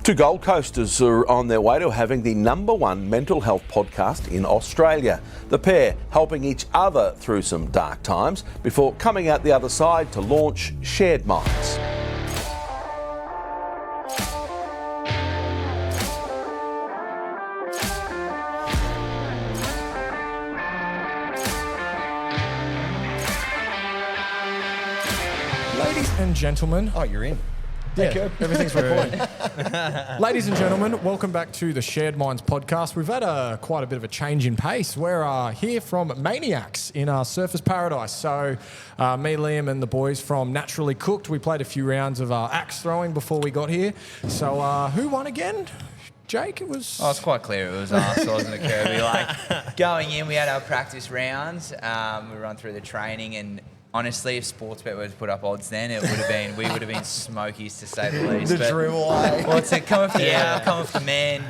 Two Gold Coasters are on their way to having the #1 mental health podcast in Australia. The pair helping each other through some dark times before coming out the other side to launch Shared Minds. Ladies and gentlemen. Oh, you're in. Yeah, everything's recording. Ladies and gentlemen, welcome back to the Shared Minds podcast. We've had quite a bit of a change in pace. We're here from Maniacs in our Surfers Paradise. So me, Liam and the boys from Naturally Cooked, we played a few rounds of axe throwing before we got here. So who won again? Jake, it was... Oh, it's quite clear it was us, wasn't it, Kirby? Like, going in, we had our practice rounds. We run through the training, and honestly, if Sportsbet were to put up odds then, we would have been smokies to say the least. The dream away. Well, to come off the hour, come off the man.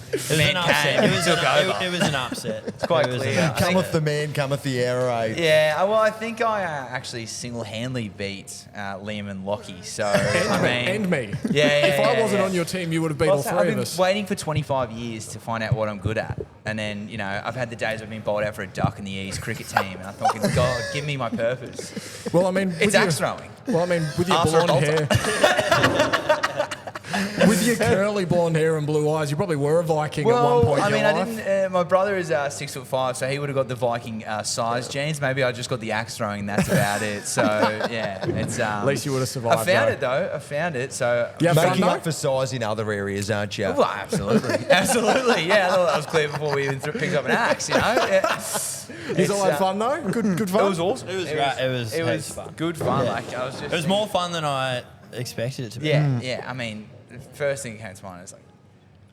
The man came. It was an upset. It's quite clear. Cometh the man, cometh the hour, eh? Yeah, well, I think I actually single-handedly beat Liam and Lockie. So, and me. Yeah, if I wasn't on your team, you would have beat all three of us. I've been waiting for 25 years to find out what I'm good at. And then, you know, I've had the days I've been bowled out for a duck in the East cricket team. And I'm thinking, God, give me my purpose. Well, I mean... It's axe throwing. Well, I mean, with your blonde hair... With your curly blonde hair and blue eyes, you probably were a Viking at one point in your life. I didn't. My brother is 6'5", so he would have got the Viking size genes. Maybe I just got the axe throwing, and that's about it. So yeah, it's. At least you would have survived. I found it though. I found it. So yeah, making up for size in other areas, aren't you? Well, absolutely, absolutely. Yeah, I thought that was clear before we even picked up an axe. You know. Yeah. Is all that fun though? Good fun. It was awesome. It was great. It was fun. Good fun. Yeah. Like I was just. It was more fun than I expected it to be. Yeah, yeah. I mean, the first thing that came to mind was like,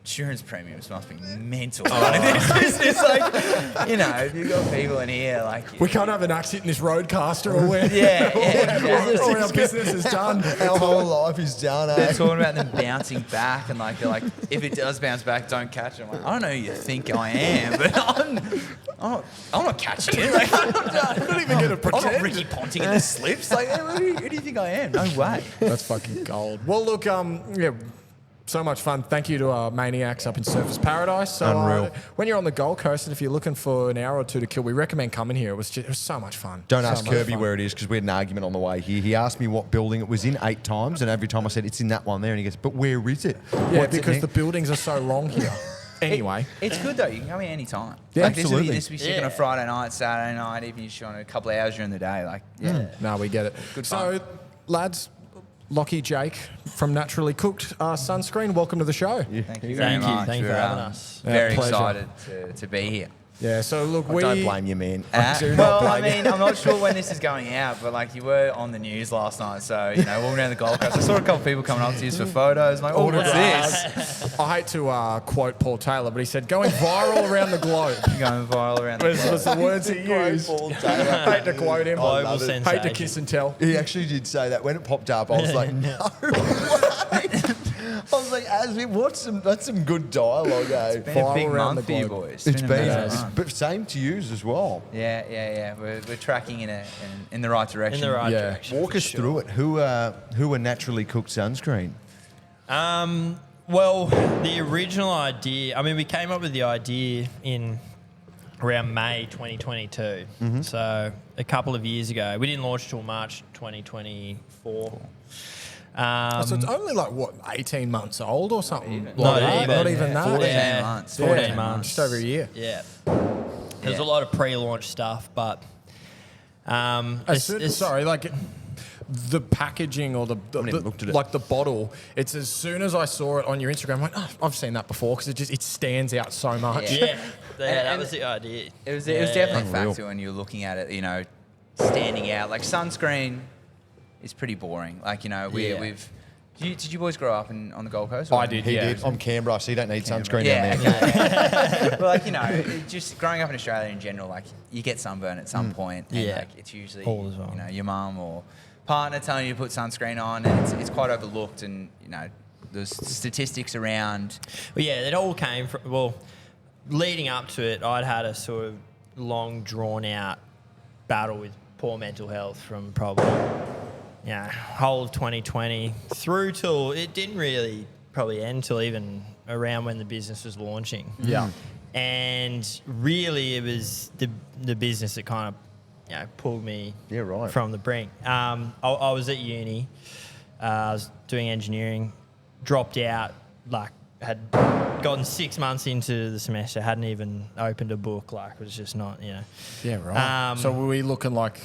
insurance premiums must be mental. It's just like, you know, if you've got people in here like... We can't have an accident in this roadcaster or where... Yeah. Or our business is done. Our whole life is done, eh? They're talking about them bouncing back and like, they're like, if it does bounce back, don't catch it. I'm like, I don't know who you think I am, but I'm not catching it. Like, I'm not even going to pretend. I'm not Ricky Ponting in the slips. Like, who do you think I am? No way. That's fucking gold. Well, look, yeah... So much fun. Thank you to our Maniacs up in Surfers Paradise. So, Unreal. When you're on the Gold Coast and if you're looking for an hour or two to kill, we recommend coming here. It was so much fun. Don't ask Kirby where it is because we had an argument on the way here. He asked me what building it was in 8 times, and every time I said, it's in that one there. And he goes, but where is it? Yeah, because the buildings are so long here. Anyway. It's good though. You can come in any time. Yeah, like, absolutely. This will be sick on a Friday night, Saturday night, even if you're on a couple of hours during the day. Like, yeah. No, we get it. Good fun. So, lads... Lockie, Jake from Naturally Cooked Sunscreen, welcome to the show. Yeah. Thank you very much. Thank you for having us. Very pleasure. excited to be here. Yeah, so look, I don't blame you, man. I'm not sure when this is going out, but like you were on the news last night, so you know, walking around the Gold Coast, I saw a couple of people coming up to you for photos. I'm like, oh, what's this? I hate to quote Paul Taylor, but he said going viral around the globe. Going viral around the globe. Was the words he used. Hate to quote him. Global sensation. Hate to kiss and tell. He actually did say that. When it popped up, I was like, no way. I was like, that's some good dialogue, eh? It's been a big month for you boys. It's been, but same to you as well. Yeah. We're tracking in the right direction. In the right direction. Walk us through it. Who are Naturally Cooked Sunscreen? Well, the original idea, I mean, we came up with the idea in around May 2022. Mm-hmm. So a couple of years ago. We didn't launch till March 2024. So it's only like, what, 18 months old or something? Not even that. 14 months. 14 months. Just over a year. Yeah. There's a lot of pre-launch stuff, but... like the packaging or like the bottle, it's as soon as I saw it on your Instagram, I'm like, oh, I've seen that before because it stands out so much. Yeah, that was the idea. It was definitely a factor when you were looking at it, you know, standing out. Like sunscreen is pretty boring. Like, you know, we've... Did you boys grow up on the Gold Coast? I did, He yeah. did. I'm Canberra, so you don't need sunscreen down there. Okay. But like, you know, just growing up in Australia in general, like you get sunburn at some point. And like, it's usually, you know, your mum or partner telling you to put sunscreen on, and it's quite overlooked. And, you know, there's statistics around. Well, yeah, it all came from, well, leading up to it, I'd had a sort of long, drawn-out battle with poor mental health from probably... whole of 2020 through till it didn't really probably end until even around when the business was launching. Yeah. And really, it was the business that kind of pulled me from the brink. I was at uni. I was doing engineering, dropped out, had gotten 6 months into the semester, hadn't even opened a book, it was just not, Yeah, right. So were we looking like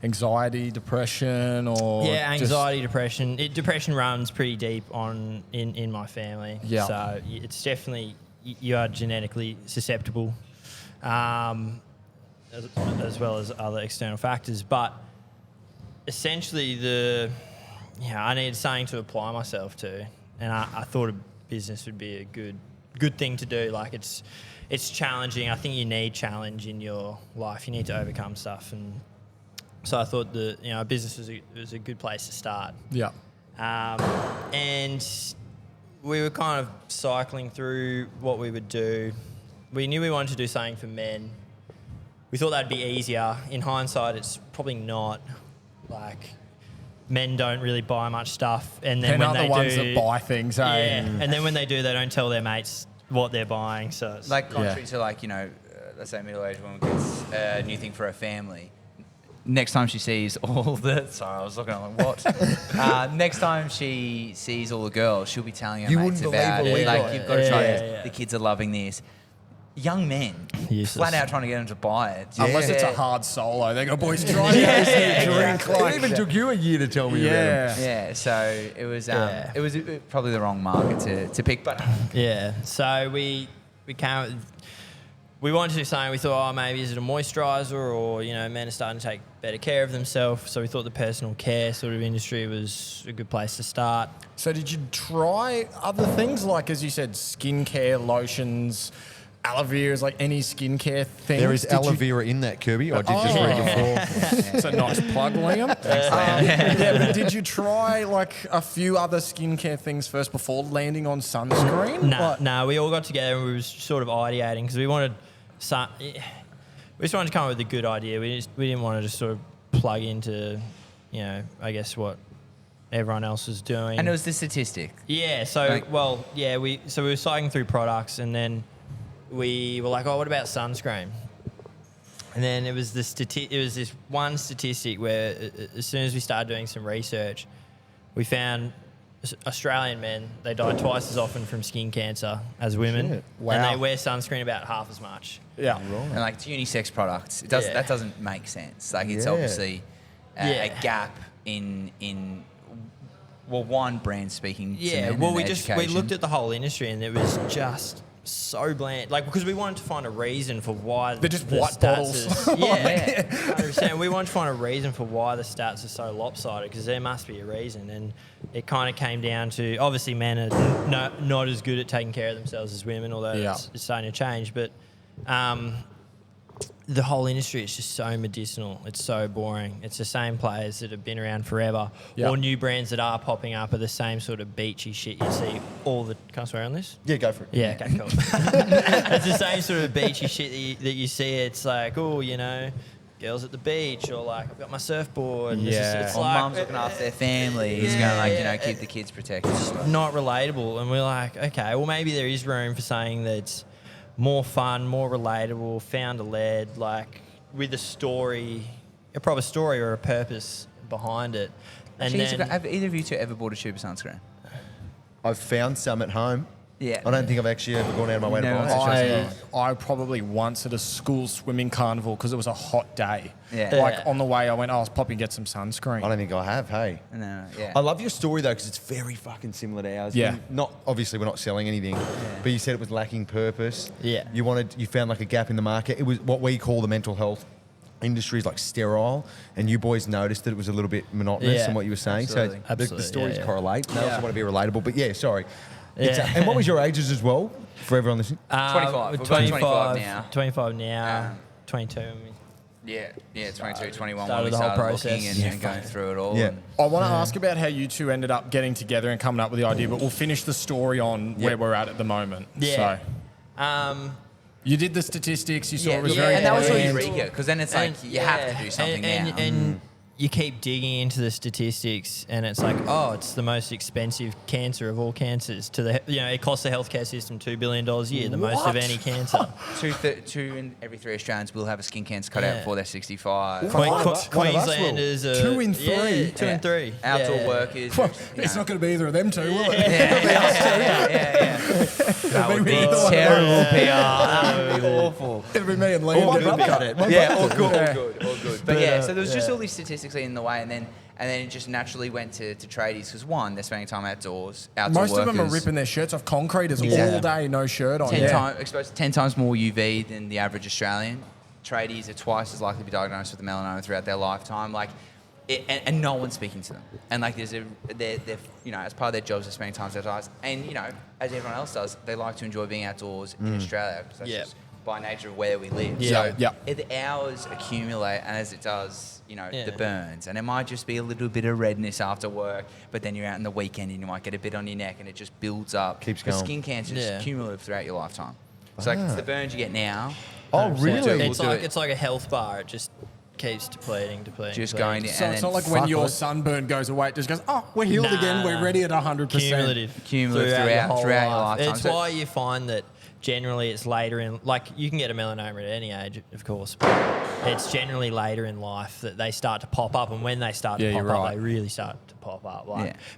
anxiety, depression, or... Yeah, anxiety, depression. Depression runs pretty deep in my family. Yeah. So it's definitely, you are genetically susceptible, as well as other external factors. But essentially I needed something to apply myself to, and I thought a business would be a good thing to do. It's challenging. I think you need challenge in your life. You need to overcome stuff, and so I thought a business was a good place to start. Yeah. And we were kind of cycling through what we would do. We knew we wanted to do something for men. We thought that'd be easier. In hindsight, it's probably not. Men don't really buy much stuff, and then They're when not they the ones do, that buy things, eh? yeah, and then when they do, they don't tell their mates what they're buying. So it's, Contrary to let's say a middle-aged woman gets a new thing for her family. Next time she sees all the... Sorry, I was looking at what? Next time she sees all the girls, she'll be telling her mates about it. You've got to try this. The kids are loving this. Young men, flat out trying to get them to buy it. Unless it's a hard solo. They go, boys, try this drink. It even took you a year to tell me about it. Yeah, so it was probably the wrong market to pick. But so we wanted to do something. We thought, maybe is it a moisturiser, or men are starting to take better care of themselves. So we thought the personal care sort of industry was a good place to start. So did you try other things, as you said, skincare, lotions, aloe vera, is any skincare thing? There is aloe vera in that, Kirby. I did just read before. It's a nice plug, Liam. But did you try a few other skincare things first before landing on sunscreen? No, we all got together and we were sort of ideating because we just wanted to come up with a good idea. We didn't want to just sort of plug into, I guess what everyone else was doing. And it was the statistic. Yeah. So we were cycling through products, and then we were like, what about sunscreen? And then it was this one statistic where as soon as we started doing some research, we found Australian men, they die twice as often from skin cancer as women. Shit. Wow. And they wear sunscreen about half as much. Yeah. And it's unisex products. That doesn't make sense. It's obviously a gap in one brand speaking to men well, and we looked at the whole industry, and it was just so bland. Because we wanted to find a reason for why they're just white bottles. 100%. We wanted to find a reason for why the stats are so lopsided, because there must be a reason. And it kind of came down to, obviously men are not as good at taking care of themselves as women, although it's starting to change. But the whole industry is just so medicinal. It's so boring. It's the same players that have been around forever, or new brands that are popping up are the same sort of beachy shit you see all the... Can I swear on this? Yeah, go for it. Yeah, okay, cool. It's the same sort of beachy shit that you see. It's girls at the beach, or I've got my surfboard. It's mums looking after their families, going keep the kids protected. It's not relatable. And we're like, okay, well maybe there is room for saying that's more fun, more relatable, founder-led, with a story, a proper story or a purpose behind it. And have either of you two ever bought a tube of sunscreen? I've found some at home. Yeah. I don't think I've actually ever gone out of my way to buy it. I probably once at a school swimming carnival, because it was a hot day. Yeah. On the way, I went, I'll pop and get some sunscreen. I don't think I have, hey? No, yeah. I love your story, though, because it's very fucking similar to ours. Yeah. Obviously, we're not selling anything, but you said it was lacking purpose. Yeah. You found a gap in the market. It was what we call the mental health industry is sterile, and you boys noticed that it was a little bit monotonous in what you were saying. Absolutely. So the stories correlate. And I also want to be relatable, but sorry. Yeah. And what was your ages as well, for everyone listening? 25. We're 25 now. 25 now. 22. Yeah, 22, 21 started when we the whole started process. looking and going through it all. Yeah. I want to ask about how you two ended up getting together and coming up with the idea, but we'll finish the story on where we're at the moment. Yeah. So, you did the statistics, you saw it was and that was all Eureka, because then it's you have to do something now. And you keep digging into the statistics, and it's like, oh, it's the most expensive cancer of all cancers. It costs the healthcare system $2 billion a year, the most of any cancer. Two in every 3 Australians will have a skin cancer cut out before they're 65. Queenslanders are 2 in 3. Yeah, 2 in 3. Outdoor workers. Well, it's not going to be either of them two, will it? That would be terrible PR. That would be awful. It'll be me and Liam. My brother got it. All good. But so there was just all these statistics in the way, and then it just naturally went to tradies because one, they're spending time outdoors. Most of them are ripping their shirts off concreters all day, no shirt on. 10 times more UV than the average Australian. Tradies are twice as likely to be diagnosed with melanoma throughout their lifetime. And no one's speaking to them. And they're as part of their jobs, they're spending time outdoors. And as everyone else does, they like to enjoy being outdoors in Australia. Because that's just by nature of where we live. So the hours accumulate, and as it does, the burns. And it might just be a little bit of redness after work, but then you're out in the weekend and you might get a bit on your neck and it just builds up. Keeps going. Skin cancer is cumulative throughout your lifetime. So it's the burns you get now. Oh, really? It's like a health bar. It just keeps depleting. Just going to, so it's not like when your sunburn goes away, it just goes, oh, we're healed again, we're ready at 100%. Cumulative throughout your lifetime. It's why you find that generally it's later in, you can get a melanoma at any age, of course, but it's generally later in life that they start to pop up, and when they start to pop up, they really start to pop up.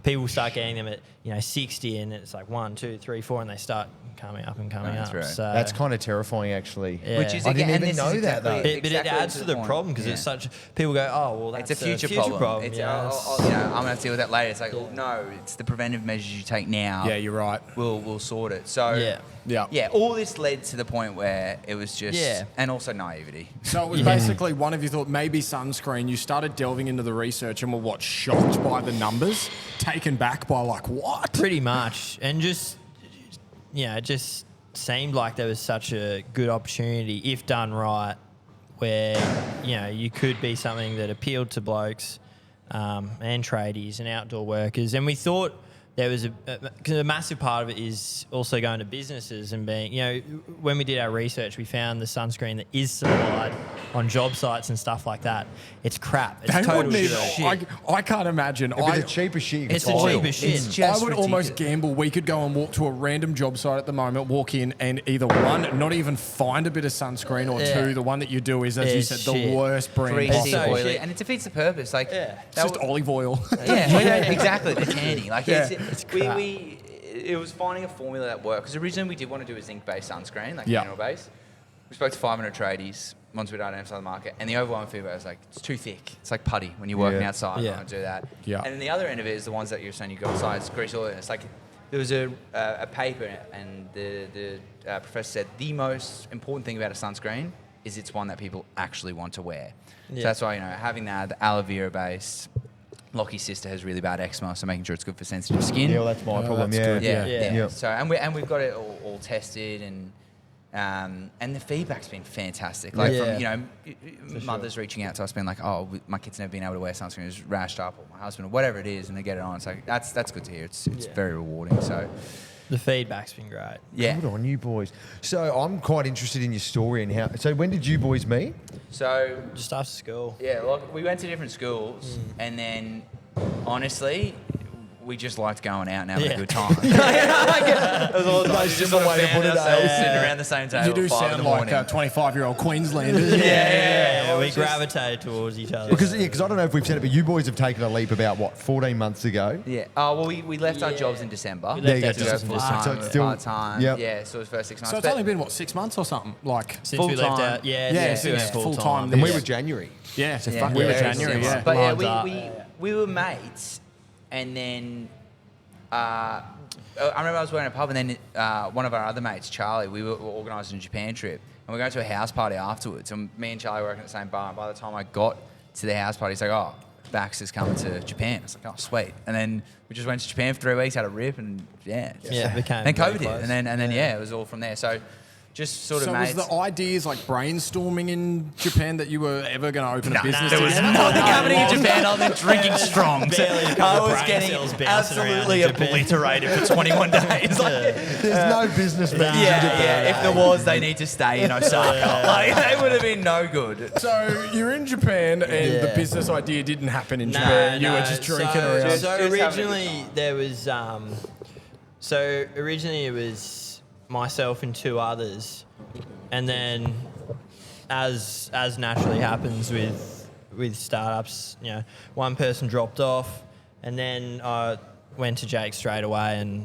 People start getting them at 60, and it's like 1, 2, 3, 4, and they start coming up and coming up. Right. So that's kind of terrifying, actually. Yeah. Which is I didn't even know that, though. But it adds to the problem because it's such. People go, oh, well, that's it's a future problem. It's, I'm going to have to deal with that later. It's like, no, it's the preventive measures you take now. Yeah, you're right. We'll sort it. So all this led to the point where it was just, and also naivety. So it was basically one of you thought maybe sunscreen. You started delving into the research and were shocked by the numbers, taken back by what? Pretty much, and just it just seemed like there was such a good opportunity if done right, where you could be something that appealed to blokes and tradies and outdoor workers, and we thought. There was because a massive part of it is also going to businesses and being, when we did our research, we found the sunscreen that is supplied on job sites and stuff like that. It's crap. It's total shit. I can't imagine. It's the cheapest shit you can It's the cheapest shit. I would almost gamble we could go and walk to a random job site at the moment, walk in, and either one, not even find a bit of sunscreen, or two, the one that you do is, as you said, the worst brand possible. And it defeats the purpose. It's just olive oil. Exactly. The tanning. It was finding a formula that worked, because originally we did want to do a zinc-based sunscreen, mineral-based. We spoke to 500 tradies once we'd identified the market, and the overwhelming feedback was it's too thick. It's like putty when you're working outside. You don't do that. And then the other end of it is the ones that you're saying you go outside, it's grease oil. It's like there was a paper, and the professor said the most important thing about a sunscreen is it's one that people actually want to wear. So that's why having that, the aloe vera based. Lockie's sister has really bad eczema, so making sure it's good for sensitive skin. Yeah, well, that's my problem. Yeah. So and we've got it all tested, and the feedback's been fantastic. From mothers reaching out to us, being like, "Oh, my kid's never been able to wear sunscreen; it's rashed up, or my husband, or whatever it is," and they get it on. So that's good to hear. It's very rewarding. So. The feedback's been great. Yeah. Good on you boys. So I'm quite interested in your story and how. So when did you boys meet? So just after school. Yeah, we went to different schools, and then honestly, we just liked going out and having a good time. It was all just a way to put it. Sitting around the same table. You do sound like 25-year-old Queenslanders. We gravitated towards each other. Because I don't know if we've said it, but you boys have taken a leap about 14 months ago. Yeah. Oh well, we left our jobs in December. We left our jobs in December. So it's still part-time. Yep. Yeah. So it was first 6 months. So it's only been 6 months or something, since we left out. Since full time. And we were January. Yeah. So we were January. Yeah. But we were mates, and then. I remember I was working at a pub, and then one of our other mates, Charlie, we were organising a Japan trip, and we were going to a house party afterwards. And me and Charlie were working at the same bar. And by the time I got to the house party, he's like, "Oh, Baxter's coming to Japan." I was like, "Oh, sweet." And then we just went to Japan for 3 weeks, had a rip, and then COVID hit, and then it was all from there. So just sort of So mates. was the ideas like brainstorming in Japan that you were ever going to open a business? There was together? nothing happening in Japan other than drinking strong. Barely a couple I of was brain getting cells bouncing around absolutely in Japan. obliterated for 21 days. Like, There's no business meetings in yeah, Japan. yeah. If there was, they need to stay in Osaka. Like, they would have been no good. So you're in Japan and the business idea didn't happen in Japan. You were just drinking around. So Just having a good originally time. there was, originally it was myself and two others, and then as naturally happens with startups, you know, one person dropped off, and then I went to Jake straight away and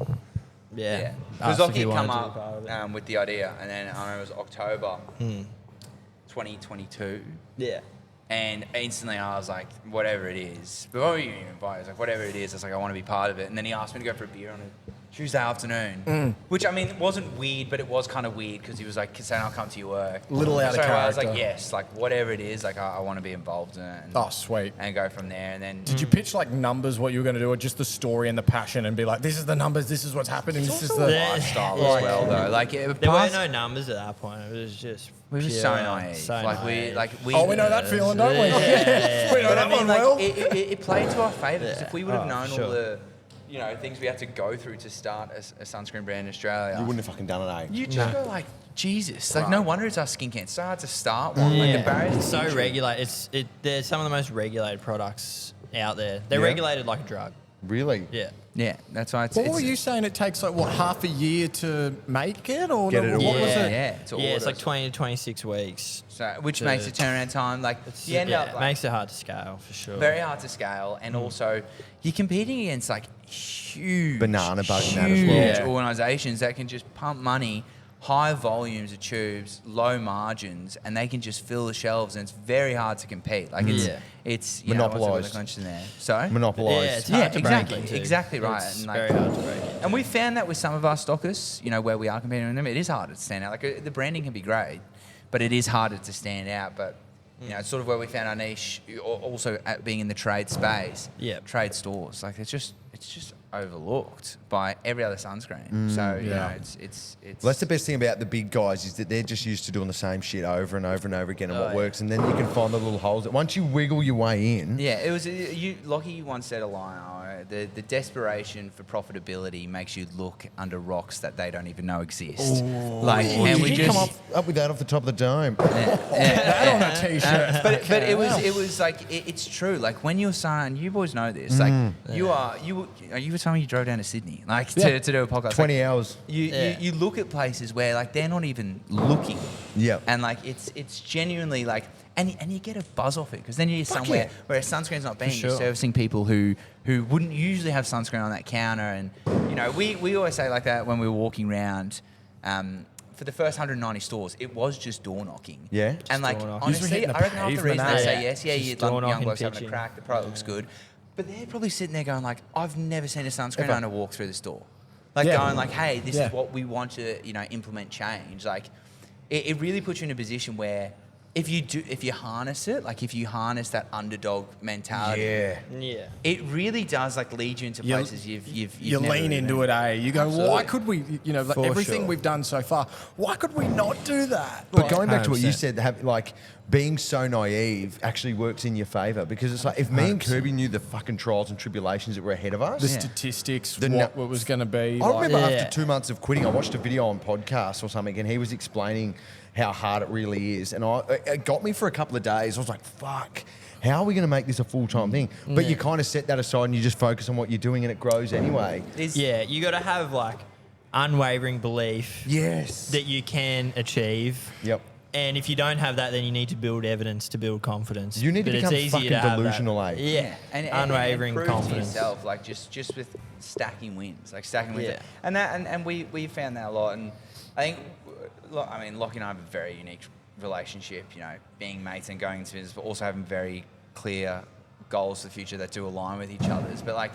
Because asked if Lockie he come wanted to be part of up it. with the idea, and then I remember it was October 2022. Yeah. And instantly I was like, whatever it is. Before you even invite, I was like, whatever it is, I was like, I want to be part of it. And then he asked me to go for a beer on a Tuesday afternoon. Which, I mean, it wasn't weird, but it was kind of weird because he was like, saying I'll come to your work. Little out of So I was like, character. yes, like whatever it is, like I want to be involved in it. And, Oh, sweet. And go from there. And then Did you pitch like numbers, what you were going to do, or just the story and the passion and be like, this is the numbers, this is what's happening, this is the... lifestyle as well, though. Like, There were no numbers at that point. It was just we were pure, so naive. We Oh, we know that feeling, don't we? Yeah. We know But that I mean, one like, well. it played to our favour. 'Cause if we would have known sure. all the, things we had to go through to start a sunscreen brand in Australia, You wouldn't have fucking done it, eh? you just go like, Jesus, like no wonder it's our skin cancer. It's so hard to start one. Like the barriers. It's to so entry. regulated. They're some of the most regulated products out there. They're Yeah. regulated like a drug. Really? Yeah. Yeah, that's why it's. What were you saying? It takes like, what, half a year to make it? Or Get it what away. was Yeah, it? yeah. To Yeah, it's order. like 20 to 26 weeks. So, which to- makes the turnaround time like you end up it like, makes it hard to scale for sure. very hard to scale, and also you're competing against like huge Banana boat in that as huge well. Yeah. organisations that can just pump money, high volumes of tubes, low margins, and they can just fill the shelves, and it's very hard to compete. Like it's you know, what's the word I Monopolised. mentioned there? Sorry. Monopolised. Yeah, it's hard to exactly, break into. exactly right. It's And, like, very hard to break into. And we found that with some of our stockers, where we are competing with them, it is harder to stand out. Like the branding can be great, but it is harder to stand out. But it's sort of where we found our niche. Also, at being in the trade space, Yep. trade stores, like it's just overlooked by every other sunscreen. So it's. Well, that's the best thing about the big guys is that they're just used to doing the same shit over and over and over again and what yeah. works, and then you can find the little holes. Once you wiggle your way in, Yeah, it was. Lockie once said a line. The desperation for profitability makes you look under rocks that they don't even know exist. Like, and did we you just come up with that off the top of the dome? That on a t-shirt. but it was like it's true. Like when you're saying, you boys know this. Like you were telling me you drove down to Sydney, like to do a podcast. 20 hours. You look at places where like they're not even looking. Yeah. And like it's genuinely like. And you get a buzz off it because then you're somewhere where sunscreen's not being. sure. You're servicing people who wouldn't usually have sunscreen on that counter, and we always say like that when we were walking around. For the first 190 stores, it was just door knocking. Yeah? And like door knocking. honestly, hitting the I reckon half the pavement, reason eh? they say Yeah. yes, Just you door young knocking, blokes having a pitching. crack. The product looks good, but they're probably sitting there going like, I've never seen a sunscreen owner walk through the store. Like Yeah. going like, hey, this Yeah. is what we want to implement change. Like it really puts you in a position where if you harness it, like if you harness that underdog mentality, Yeah. it really does like lead you into places you've You never lean even into been. it, eh? You go, Absolutely. why could we, like For everything sure. we've done so far, why could we not do that? But going back to what you 100%. said, like being so naive actually works in your favour because it's like if me and Kirby knew the fucking trials and tribulations that were ahead of us. The statistics, The what nu- it was going to be. I remember Yeah. after 2 months of quitting, I watched a video on podcast or something, and he was explaining how hard it really is, and it got me for a couple of days. I was like, "Fuck, how are we going to make this a full-time thing?" But you kind of set that aside and you just focus on what you're doing, and it grows anyway. Yeah, you got to have like unwavering belief Yes. that you can achieve. Yep. And if you don't have that, then you need to build evidence to build confidence. You need to But it's become easier fucking to have that. delusional, eh? Yeah, and unwavering prove to confidence. yourself, like just with stacking wins, Yeah. and we found that a lot, and I think, Lockie and I have a very unique relationship, being mates and going into business, but also having very clear goals for the future that do align with each other's, but like.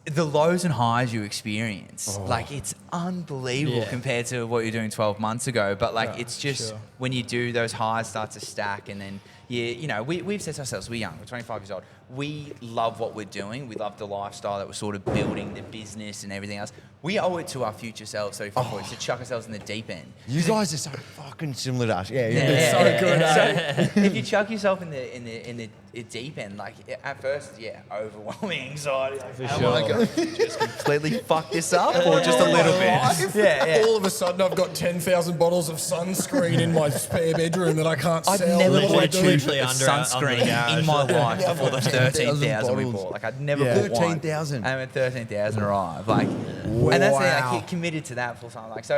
The lows and highs you experience, like it's unbelievable Yeah. compared to what you're doing 12 months ago. But like, Yeah, it's just sure. when you do those highs start to stack, and then we've said to ourselves, we're young, we're 25 years old. we love what we're doing. We love the lifestyle that we're sort of building, the business and everything else. We owe it to our future selves, 35 boys, to chuck ourselves in the deep end. You guys are so fucking similar to us. Yeah. It's so good. So if you chuck yourself in the deep end, like at first, overwhelming anxiety. Like, am I going to just completely fuck this up, or just a little bit? Yeah. All of a sudden, I've got 10,000 bottles of sunscreen in my spare bedroom that I can't I've sell. never What do bought I a do? Literally sunscreen in my life before the 13,000 we bought. Like I'd never bought one. 13,000. And at 13,000 arrived. Like, and that's the thing. Like, he committed to that full time. Like, so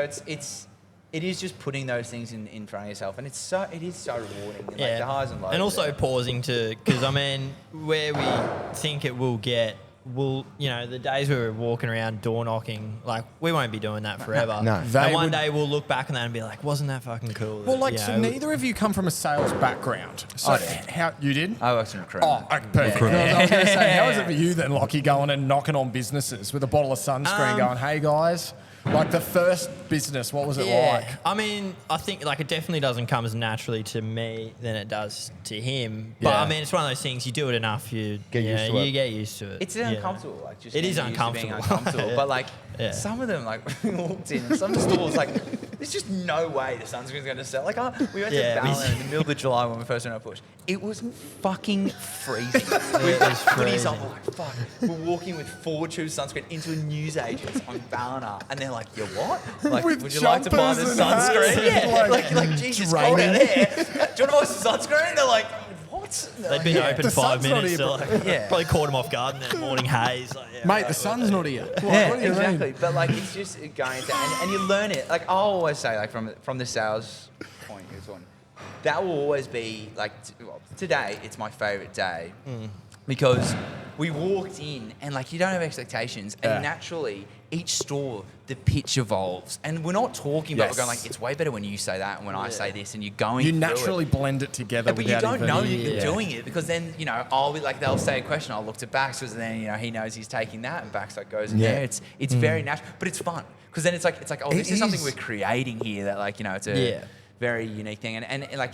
it is just putting those things in front of yourself, and it is so rewarding. Like the highs and lows. And also pausing because I mean, where we think it will get, the days where we're walking around door knocking, like we won't be doing that forever. No. And one day we'll look back on that and be like, wasn't that fucking cool? Well, like, You so know, neither of you come from a sales background. So I did. how you did? I worked in recruitment. Oh, perfect. I was going to say, how is it for you then, Lockie, going and knocking on businesses with a bottle of sunscreen going, hey, guys, like the first business, what was it like? I mean, I think like it definitely doesn't come as naturally to me than it does to him. But Yeah. I mean, it's one of those things, you do it enough, you get used to it. It's uncomfortable. Like just It is getting used to being uncomfortable. uncomfortable. But like some of them, like we walked in, and some stores, like there's just no way the sunscreen's going to sell. Like we went to Ballon in the middle of July when we first went on push. It was fucking freezing. With like hoodies on, we're like fuck. We're walking with 4 tubes sunscreen into a newsagent's on Ballina, and they're like, "You what? Like, With would you like to buy jumpers the and hats sunscreen? and, Yeah, like, like Jesus, cold out here. Do you want to buy some sunscreen?" They're like, "What?" They'd been open The 5 sun's not minutes, here, so like, probably caught them off guard in that morning haze. Like, Mate, the sun's not here. What, Yeah, what do you exactly. mean? But like, it's just going to, and you learn it. Like I always say, like from the sales point of view, that will always be like, today it's my favourite day because we walked in and like you don't have expectations, and naturally each store the pitch evolves, and we're not talking about we're going like it's way better when you say that and when I say this, and you're going. You through naturally it. blend it together. But you without don't even- know you're doing it because then, I'll be like, they'll say a question, I'll look to Bax, because then, he knows he's taking that, and Bax like goes in there. It's very natural, but it's fun because then it's like, oh, this is something we're creating here that like, it's a very unique thing. And like,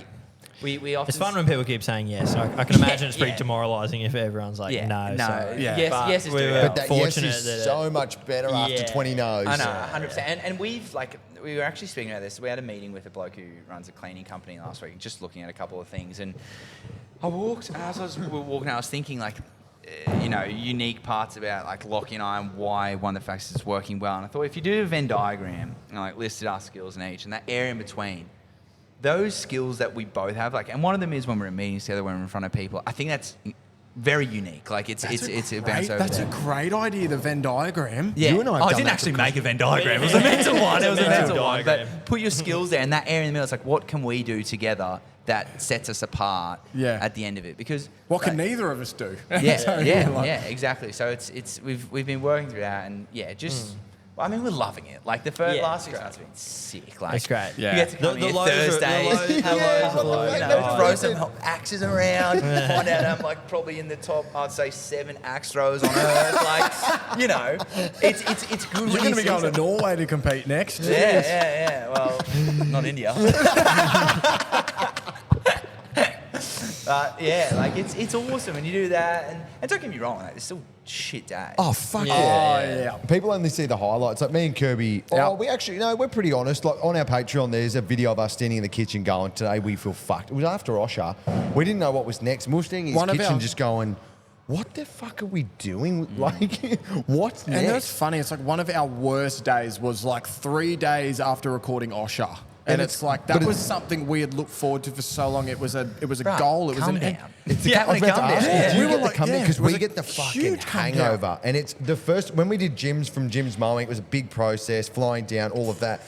we often... It's fun when people keep saying yes. I can imagine it's pretty demoralising if everyone's like, no. So, yes is we doing were it. But that fortunate yes that is it- so much better after 20 no's. I know, 100%. And we've like, we were actually speaking about this. We had a meeting with a bloke who runs a cleaning company last week, just looking at a couple of things. And I walked, and as we were walking, I was thinking like, unique parts about like Lockie and I and why one of the factors is working well. And I thought if you do a Venn diagram and like listed our skills in each, and that area in between, those skills that we both have, like, and one of them is when we're in meetings together, when we're in front of people. I think that's very unique. Like it's That's a great idea, the Venn diagram. Yeah. You and I have I done didn't that actually for make a Venn diagram. It was a mental one. It was a mental one. diagram. But put your skills there, and that area in the middle, it's like, what can we do together that sets us apart at the end of it? Because What can neither of us do? yeah, exactly. So it's we've been working through that, and just. Well, I mean, we're loving it. Like the last 6 months have been sick. Like It's great. You get to come The here lows are- Thursdays, the lows, throw some axes around. Find out I'm like probably in the top, I'd say 7 axe throws on earth. Like, it's good. You're going to be going to Norway to compete next. Yeah. Well, not India. But like it's awesome when you do that, and don't get me wrong, like, it's still shit day. Oh, fuck Yeah. People only see the highlights. Like me and Kirby, we actually, we're pretty honest. Like on our Patreon, there's a video of us standing in the kitchen going, today we feel fucked. It was after Osher. We didn't know what was next. We were standing in his kitchen just going, what the fuck are we doing? Like, what's next? And that's funny. It's like one of our worst days was like 3 days after recording Osher. And it's like, that was something we had looked forward to for so long. It was a goal. It was calm an down. It's the Yeah, I was about to come ask down. you, Yeah. do you We get were the like, come down? yeah, Because it was we a get the fucking huge come down. hangover. And it's the first, when we did gyms from Jim's mowing, it was a big process, flying down, all of that.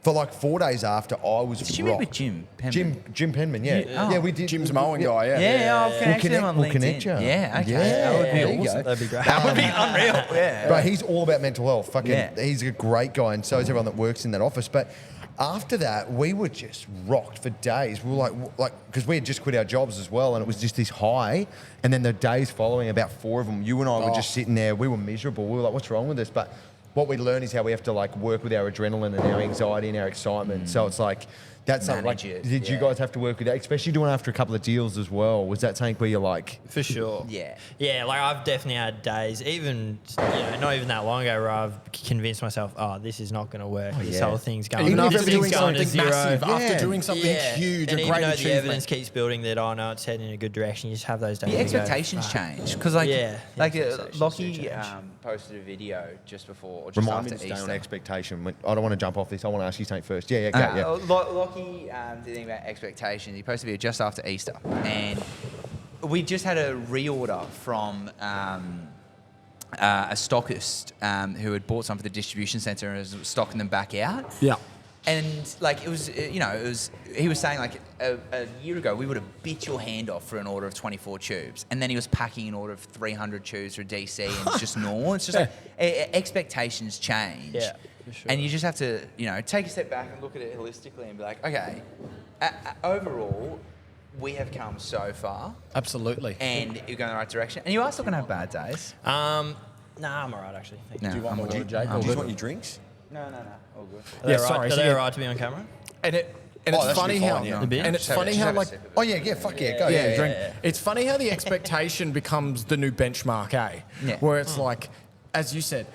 For like 4 days after, I was Did you meet with Jim Penman? Jim Penman, yeah. Yeah, we did. Jim's mowing guy, Yeah, I'll connect him on We'll LinkedIn. connect you. Yeah, okay. Yeah, That would there be you awesome. go. That'd be great. That would be unreal. Yeah. But he's all about mental health. Fucking, he's a great guy, and so is everyone that works in that office. But after that, we were just rocked for days. We were like, because we had just quit our jobs as well, and it was just this high. And then the days following, about 4 of them, you and I were just sitting there. We were miserable. We were like, what's wrong with us? But what we learn is how we have to like work with our adrenaline and our anxiety and our excitement. So it's like That's manage it. Did you guys have to work with that, especially doing after a couple of deals as well? Was that something where you're like, For sure. Yeah. Yeah, like I've definitely had days, even not even that long ago, where I've convinced myself, this is not going to work. This yeah. whole thing's going. Even this after thing's doing going to something zero. massive, after Yeah. doing something huge, and a even great though the achievement. evidence keeps building that no, it's heading in a good direction, you just have those days. The where you go, expectations "Fuck." change because, like, Yeah, the expectations Lockie do change. posted a video just before or just remind me after to stay on Easter. expectation? I don't want to jump off this. I want to ask you something first. Yeah. Lockie did think about expectations. He posted a video just after Easter, and we just had a reorder from a stockist who had bought some for the distribution centre and was stocking them back out. Yeah. And like he was saying like a year ago we would have bit your hand off for an order of 24 tubes, and then he was packing an order of 300 tubes for DC, and it's just normal. It's just like expectations change. Yeah, for sure. And you just have to take a step back and look at it holistically and be like, okay, overall we have come so far, Absolutely. and you're going in the right direction. And you are still going to have bad days. Nah, I'm alright actually. Thank you. No. Do you want more, Jake? I'm Do you good. want your drinks? No, all good. Are they Yeah, alright- sorry, Are so they yeah. alright to be on camera? And it's that should funny be how fine, yeah. The beer? and it's Just have funny a- how just like have a sip of it. Oh yeah, fuck yeah, go. yeah, Yeah. drink. It's funny how the expectation becomes the new benchmark, Yeah. where it's like, as you said,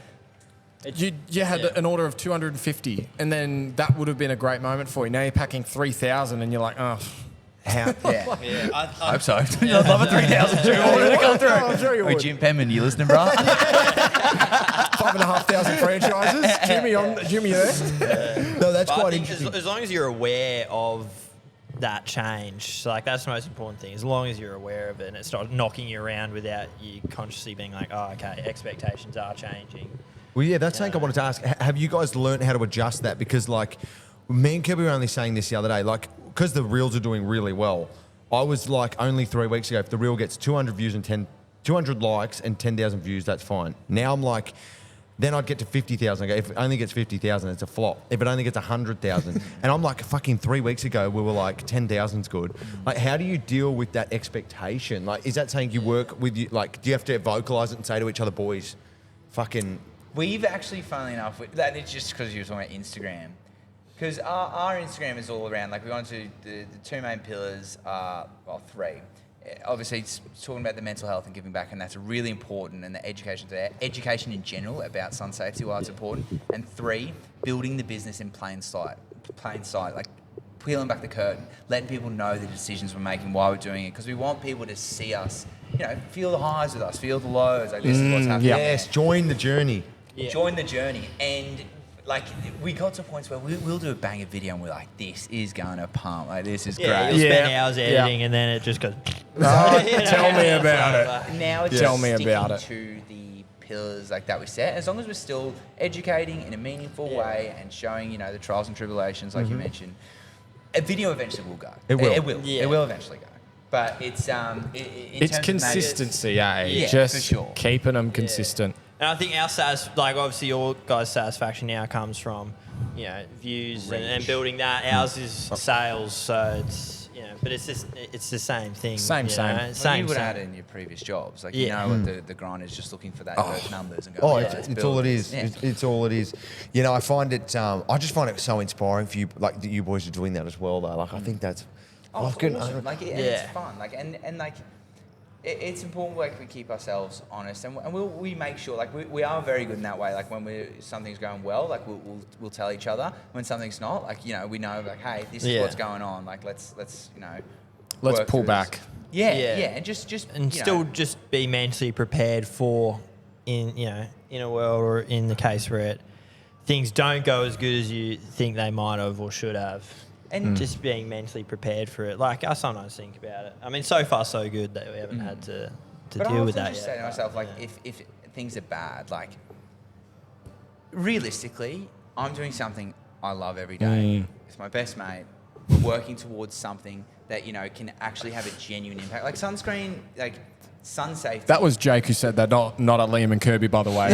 you had an order of 250, and then that would have been a great moment for you. Now you're packing 3,000, and you're like, oh, How? Yeah. Yeah, I Hope so. I'd love a 3,000 tube order to come through. I'm sure you Hey, would. Jim Penman, you listening, bro? 5,500 franchises. Jimmy, you there? No, that's But I quite think interesting. as long as you're aware of that change, so like that's the most important thing. As long as you're aware of it and it's not knocking you around without you consciously being like, oh, okay, expectations are changing. Well, yeah, that's something I wanted to ask. Have you guys learned how to adjust that? Because, like, me and Kirby were only saying this the other day, like, because the reels are doing really well, I was like, only 3 weeks ago, if the reel gets 200 views and 200 likes and 10,000 views, that's fine. Now I'm like, then I'd get to 50,000. I go, if it only gets 50,000, it's a flop. If it only gets 100,000. And I'm like, fucking 3 weeks ago, we were like, 10,000's good. Like, how do you deal with that expectation? Like, is that something you work with? Like, do you have to vocalise it and say to each other, boys, fucking... We've actually, funnily enough, that it's just because you were talking about Instagram. Because our Instagram is all around, like, we want to, the two main pillars are, well, three. Obviously, it's talking about the mental health and giving back, and that's really important, and the education in general about sun safety, why it's important. And 3, building the business in plain sight, like peeling back the curtain, letting people know the decisions we're making, why we're doing it, because we want people to see us, feel the highs with us, feel the lows, like this is what's happening. Yes, join the journey. Yeah. Join the journey. And like we got to points where we'll do a banger video and we're like, this is going to pump, like this is Yeah, great. you'll spend Yeah. hours editing and then it just goes. Tell me about it. Now it's Tell just me sticking about it. to the pillars like that we set. As long as we're still educating in a meaningful way and showing, the trials and tribulations, like you mentioned, a video eventually will go. It will. It will. Yeah. It will eventually go. But it's It's consistency, eh? Yeah, Just for sure. keeping them consistent. And I think our obviously your guys' satisfaction now comes from, views and building that. Ours is sales, so it's, but it's just, it's the same thing. Same. Well, you would have had it in your previous jobs. Like, what the grind is, just looking for those numbers and go, Oh, let's it's build all it this. is. Yeah. It's all it is. I find it. I just find it so inspiring for you, like that you boys are doing that as well. Though, like I think that's. Oh, it's fucking- awesome. Like, and Yeah. it's fun. Like, and like, it's important. Like, we keep ourselves honest, and we make sure. Like, we are very good in that way. Like, when something's going well, like we'll tell each other. When something's not, like we know, like, hey, this is what's going on. Like, let's Let's work pull through back. this. Yeah, Yeah. and just And still just be mentally prepared for in a world or in the case where things don't go as good as you think they might have or should have. And just being mentally prepared for it. Like, I sometimes think about it. I mean, so far so good that we haven't had to But deal I with often that just yet. say to myself, like, if things are bad, like, realistically, I'm doing something I love every day. It's my best mate. We're working towards something that, can actually have a genuine impact. Like, sunscreen, like, sun safety. That was Jake who said that, not a Liam and Kirby, by the way.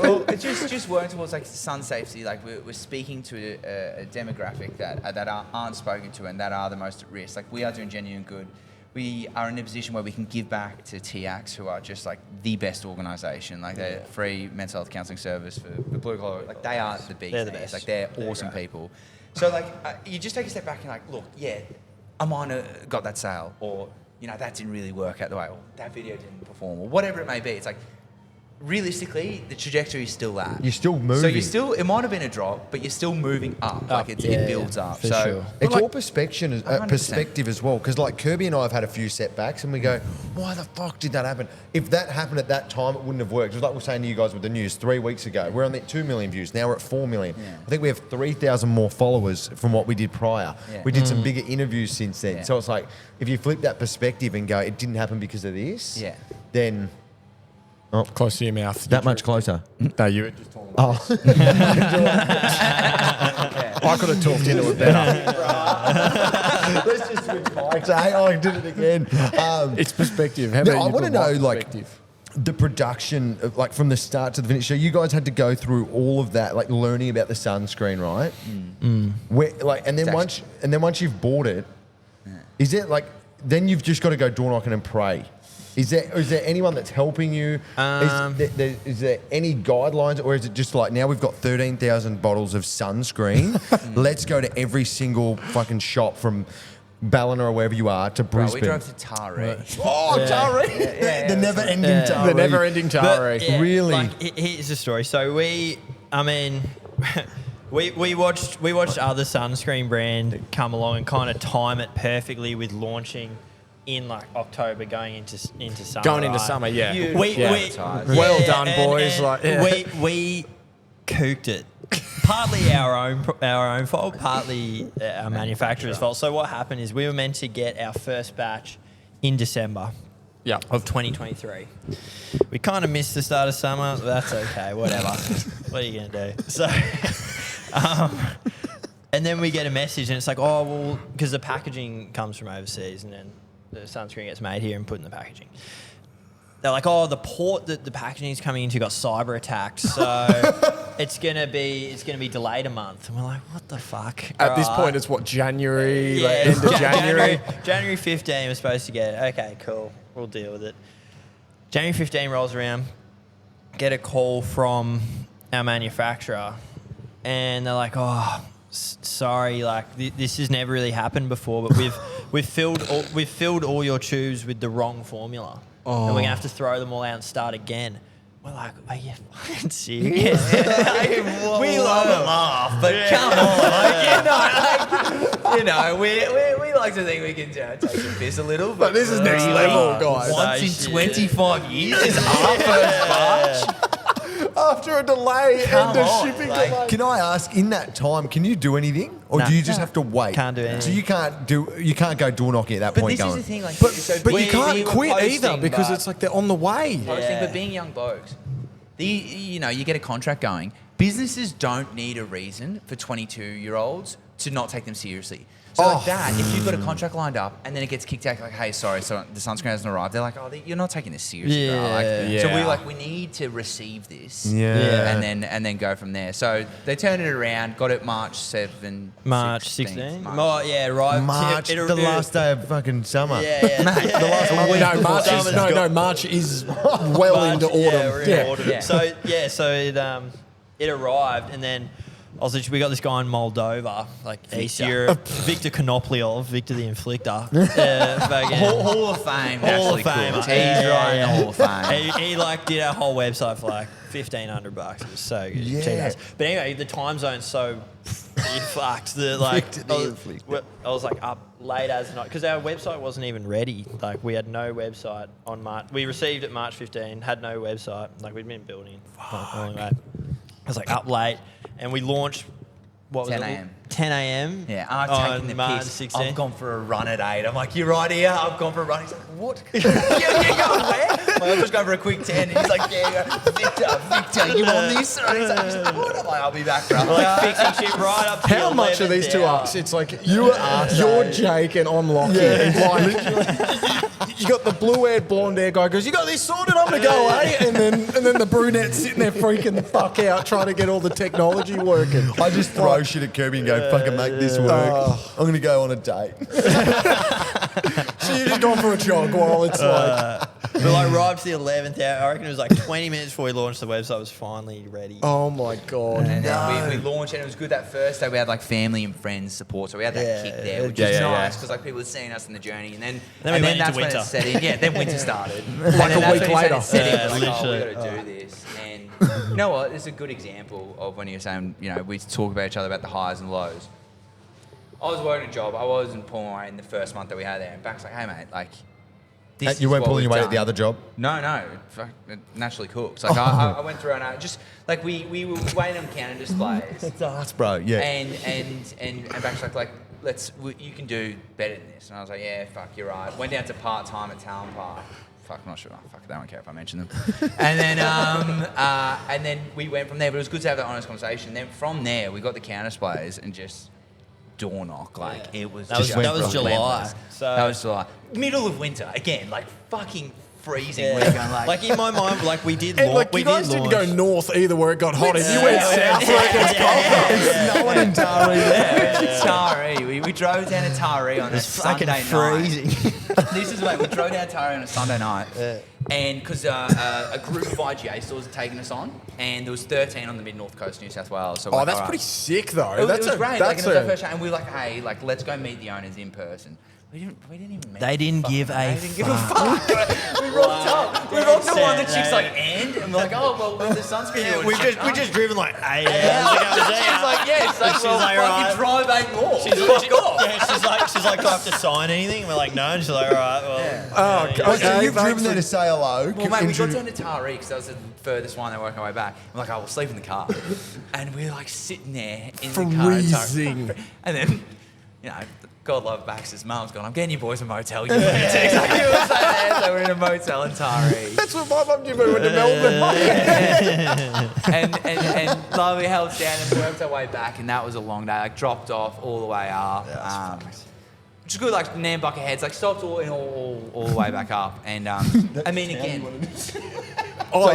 Well, it's just working towards, like, sun safety. Like, we're speaking to a demographic that aren't spoken to and that are the most at risk. Like, we are doing genuine good. We are in a position where we can give back to TACs, who are just, like, the best organisation. Like, they're free mental health counselling service for blue collar. Like, they are the bees. They're the best. Like, they're awesome people. So like, you just take a step back and like, look, yeah, I might have got that sale, or that didn't really work out the way, or that video didn't perform, or whatever it may be. It's like, realistically, the trajectory is still that. You're still moving. So it might have been a drop, but you're still moving up. Like it builds up. For So sure. It's like, all perspective as well, because like Kirby and I have had a few setbacks, and we go, why the fuck did that happen? If that happened at that time, it wouldn't have worked. It was like we were saying to you guys with the news 3 weeks ago. We're on 2 million views. Now we're at 4 million. Yeah. I think we have 3,000 more followers from what we did prior. Yeah. We did some bigger interviews since then. Yeah. So it's like, if you flip that perspective and go, it didn't happen because of this, Yeah. then Close to your mouth. that much closer. No, you were just talking. Oh. I could have talked into it better. Let's just switch mics. Hey, I did it again. It's perspective. How No, about I you want to put my know, like, perspective? the production, like from the start to the finish. So you guys had to go through all of that, like learning about the sunscreen, right? Where, like, and then once you've bought it, is it like then you've just got to go door knocking and pray? Is there anyone that's helping you? Is there any guidelines, or is it just like now we've got 13,000 bottles of sunscreen? Let's go to every single fucking shop from Ballina or wherever you are to Bro, Brisbane. we drove to Taree. Oh, Taree! The never-ending Taree. The never-ending Taree. Yeah, Really? Like, here's the story. So we watched other sunscreen brand come along and kind of time it perfectly with launching in like October, going into summer. Going into right? summer, yeah. Well done, boys. We cooked it. Partly our own fault, partly our manufacturer's fault. So what happened is we were meant to get our first batch in December of 2023. We kind of missed the start of summer. That's okay, whatever. What are you going to do? So, and then we get a message and it's like, oh, well, because the packaging comes from overseas and then the sunscreen gets made here and put in the packaging. They're like, oh, the port that the packaging is coming into got cyber attacked, so it's gonna be delayed a month. And we're like, what the fuck? At this point, it's what, January, Yeah, like end of January? January 15 we're supposed to get it. Okay, cool. We'll deal with it. January 15 rolls around, get a call from our manufacturer, and they're like, oh, sorry, like this has never really happened before, but we've filled all your tubes with the wrong formula. And we're going to have to throw them all out and start again. We're like, are you fucking serious? We love a laugh, but come on, we like to think we can take the piss a little, but this is next level, guys. Once in 25 years is our first batch. After a delay and a on, shipping like- delay. Can I ask, in that time, can you do anything, or do you just have to wait? Can't do anything. So you can't go door knocking at that But point. this going. is the thing, like, But you can't we were quit either posting, because but- it's like they're on the way. posting, Yeah. but being young blokes, you get a contract going. Businesses don't need a reason for 22-year-olds to not take them seriously. So like that, if you've got a contract lined up and then it gets kicked out, like, hey, sorry, so the sunscreen hasn't arrived. They're like, oh, you're not taking this seriously, bro. Yeah. So we need to receive this, Yeah. and then go from there. So they turned it around, got it March 7, March 16? Oh, yeah, right. March, the last day of fucking summer. Yeah, yeah. The last week No, before March is, summer's March is well into autumn. Yeah, we're in autumn. Yeah. So it arrived, and then we got this guy in Moldova, like East Europe, Victor Konoplyanov, Victor the Inflictor. Hall of Fame. Hall of Naturally Fame. Cooked. He's right in the Hall of Fame. He did our whole website for like $1,500. It was so good. Yeah. Cheap ass. But anyway, the time zone's so fucked that like Victor the Inflictor. I was like up late as night because our website wasn't even ready. Like we had no website on March. We received it March 15, had no website. Like we'd been building. I was like up late, and we launched. What was 10 it? a.m. 10 a.m. Yeah, I'm taking the March piss. 16. I've gone for a run at 8. I'm like, you're right here. I've gone for a run. He's like, what? you're going where? Like, I'm just going for a quick 10. And he's like, yeah, Victor, you want this? And he's like, what? I'm like, I'll be back, bro. Like fixing shit right up to How much are these two ups? It's like you're Jake and I'm Lachlan. Like, you got the blue-haired, blonde-haired guy goes, you got this sorted, I'm gonna go, eh? And then the brunette sitting there freaking the fuck out trying to get all the technology working. I just throw shit at Kirby and go, fucking make this work. I'm going to go on a date. So you're just going for a jog while it's like But like right up to the 11th hour, I reckon it was like 20 minutes before we launched the website, was finally ready. Oh my God. And then we launched, and it was good that first day. We had like family and friends support, so we had that kick there, which was nice because like people had seen us in the journey. And then we went that's into when winter. it set in. Yeah, then winter started. Like a week later. Like, oh, we got to do this. And you know what? It's a good example of when you're saying, you know, we talk about each other about the highs and lows. I was working a job. I wasn't pulling my weight in the first month that we had there. And Back's like, hey, mate, like, this You is weren't what pulling your we've weight at the done. other job? No. Naturally cooked. Like, I went through and I just, like, we were waiting on counter displays. It's us, bro. Yeah. And Back's like, you can do better than this. And I was like, yeah, fuck, you're right. Went down to part-time at Talon Park. Fuck, I'm not sure. Fuck, they don't care if I mention them. And then we went from there. But it was good to have that honest conversation. Then from there, we got the counter displays and just door knock. Like, it was That was July. relentless. So That was July. Middle of winter. Again, like, fucking freezing. We're going like in my mind, like we did And launch. like, you guys didn't go north either where it got hot. If you went south where it gets cold, it's snowing in Taree. Taree. We drove down to Taree on a Sunday night. freezing. This is like we drove down to Taree on a Sunday night, and because a group of IGA stores had taken us on, and there was 13 on the mid north coast, New South Wales. So we're Oh, like, that's all right. pretty sick though. It That's was great. Like, That's and it was our first show, and we were like, hey, like let's go meet the owners in person. We didn't even meet They didn't give a They didn't give a fuck. We rocked up. We rocked up on the chick's like, and we're like, oh, well, we're the sunscreen. We've just driven like 8 hours. She's like, yes. Like, She's well, like, fucking right. drive 8 more. She's like, do I have to sign anything? And we're like, no. And she's like, all right, well. Oh, so you've driven there to say hello. Well, mate, we got down to Taree because that was the furthest one. They were working our way back. We're like, oh, we'll sleep in the car. And we're like sitting there in the car. Freezing. And then, you know, God love Bax's mum's gone, I'm getting you boys a motel. You so we're in a motel in Taree. That's what my mum did when we went to Melbourne. And like, we held down and worked our way back, and that was a long day. Like, dropped off all the way up. Which is good, like, Nambucca heads, like, stopped all the way back up. And, I mean, again... But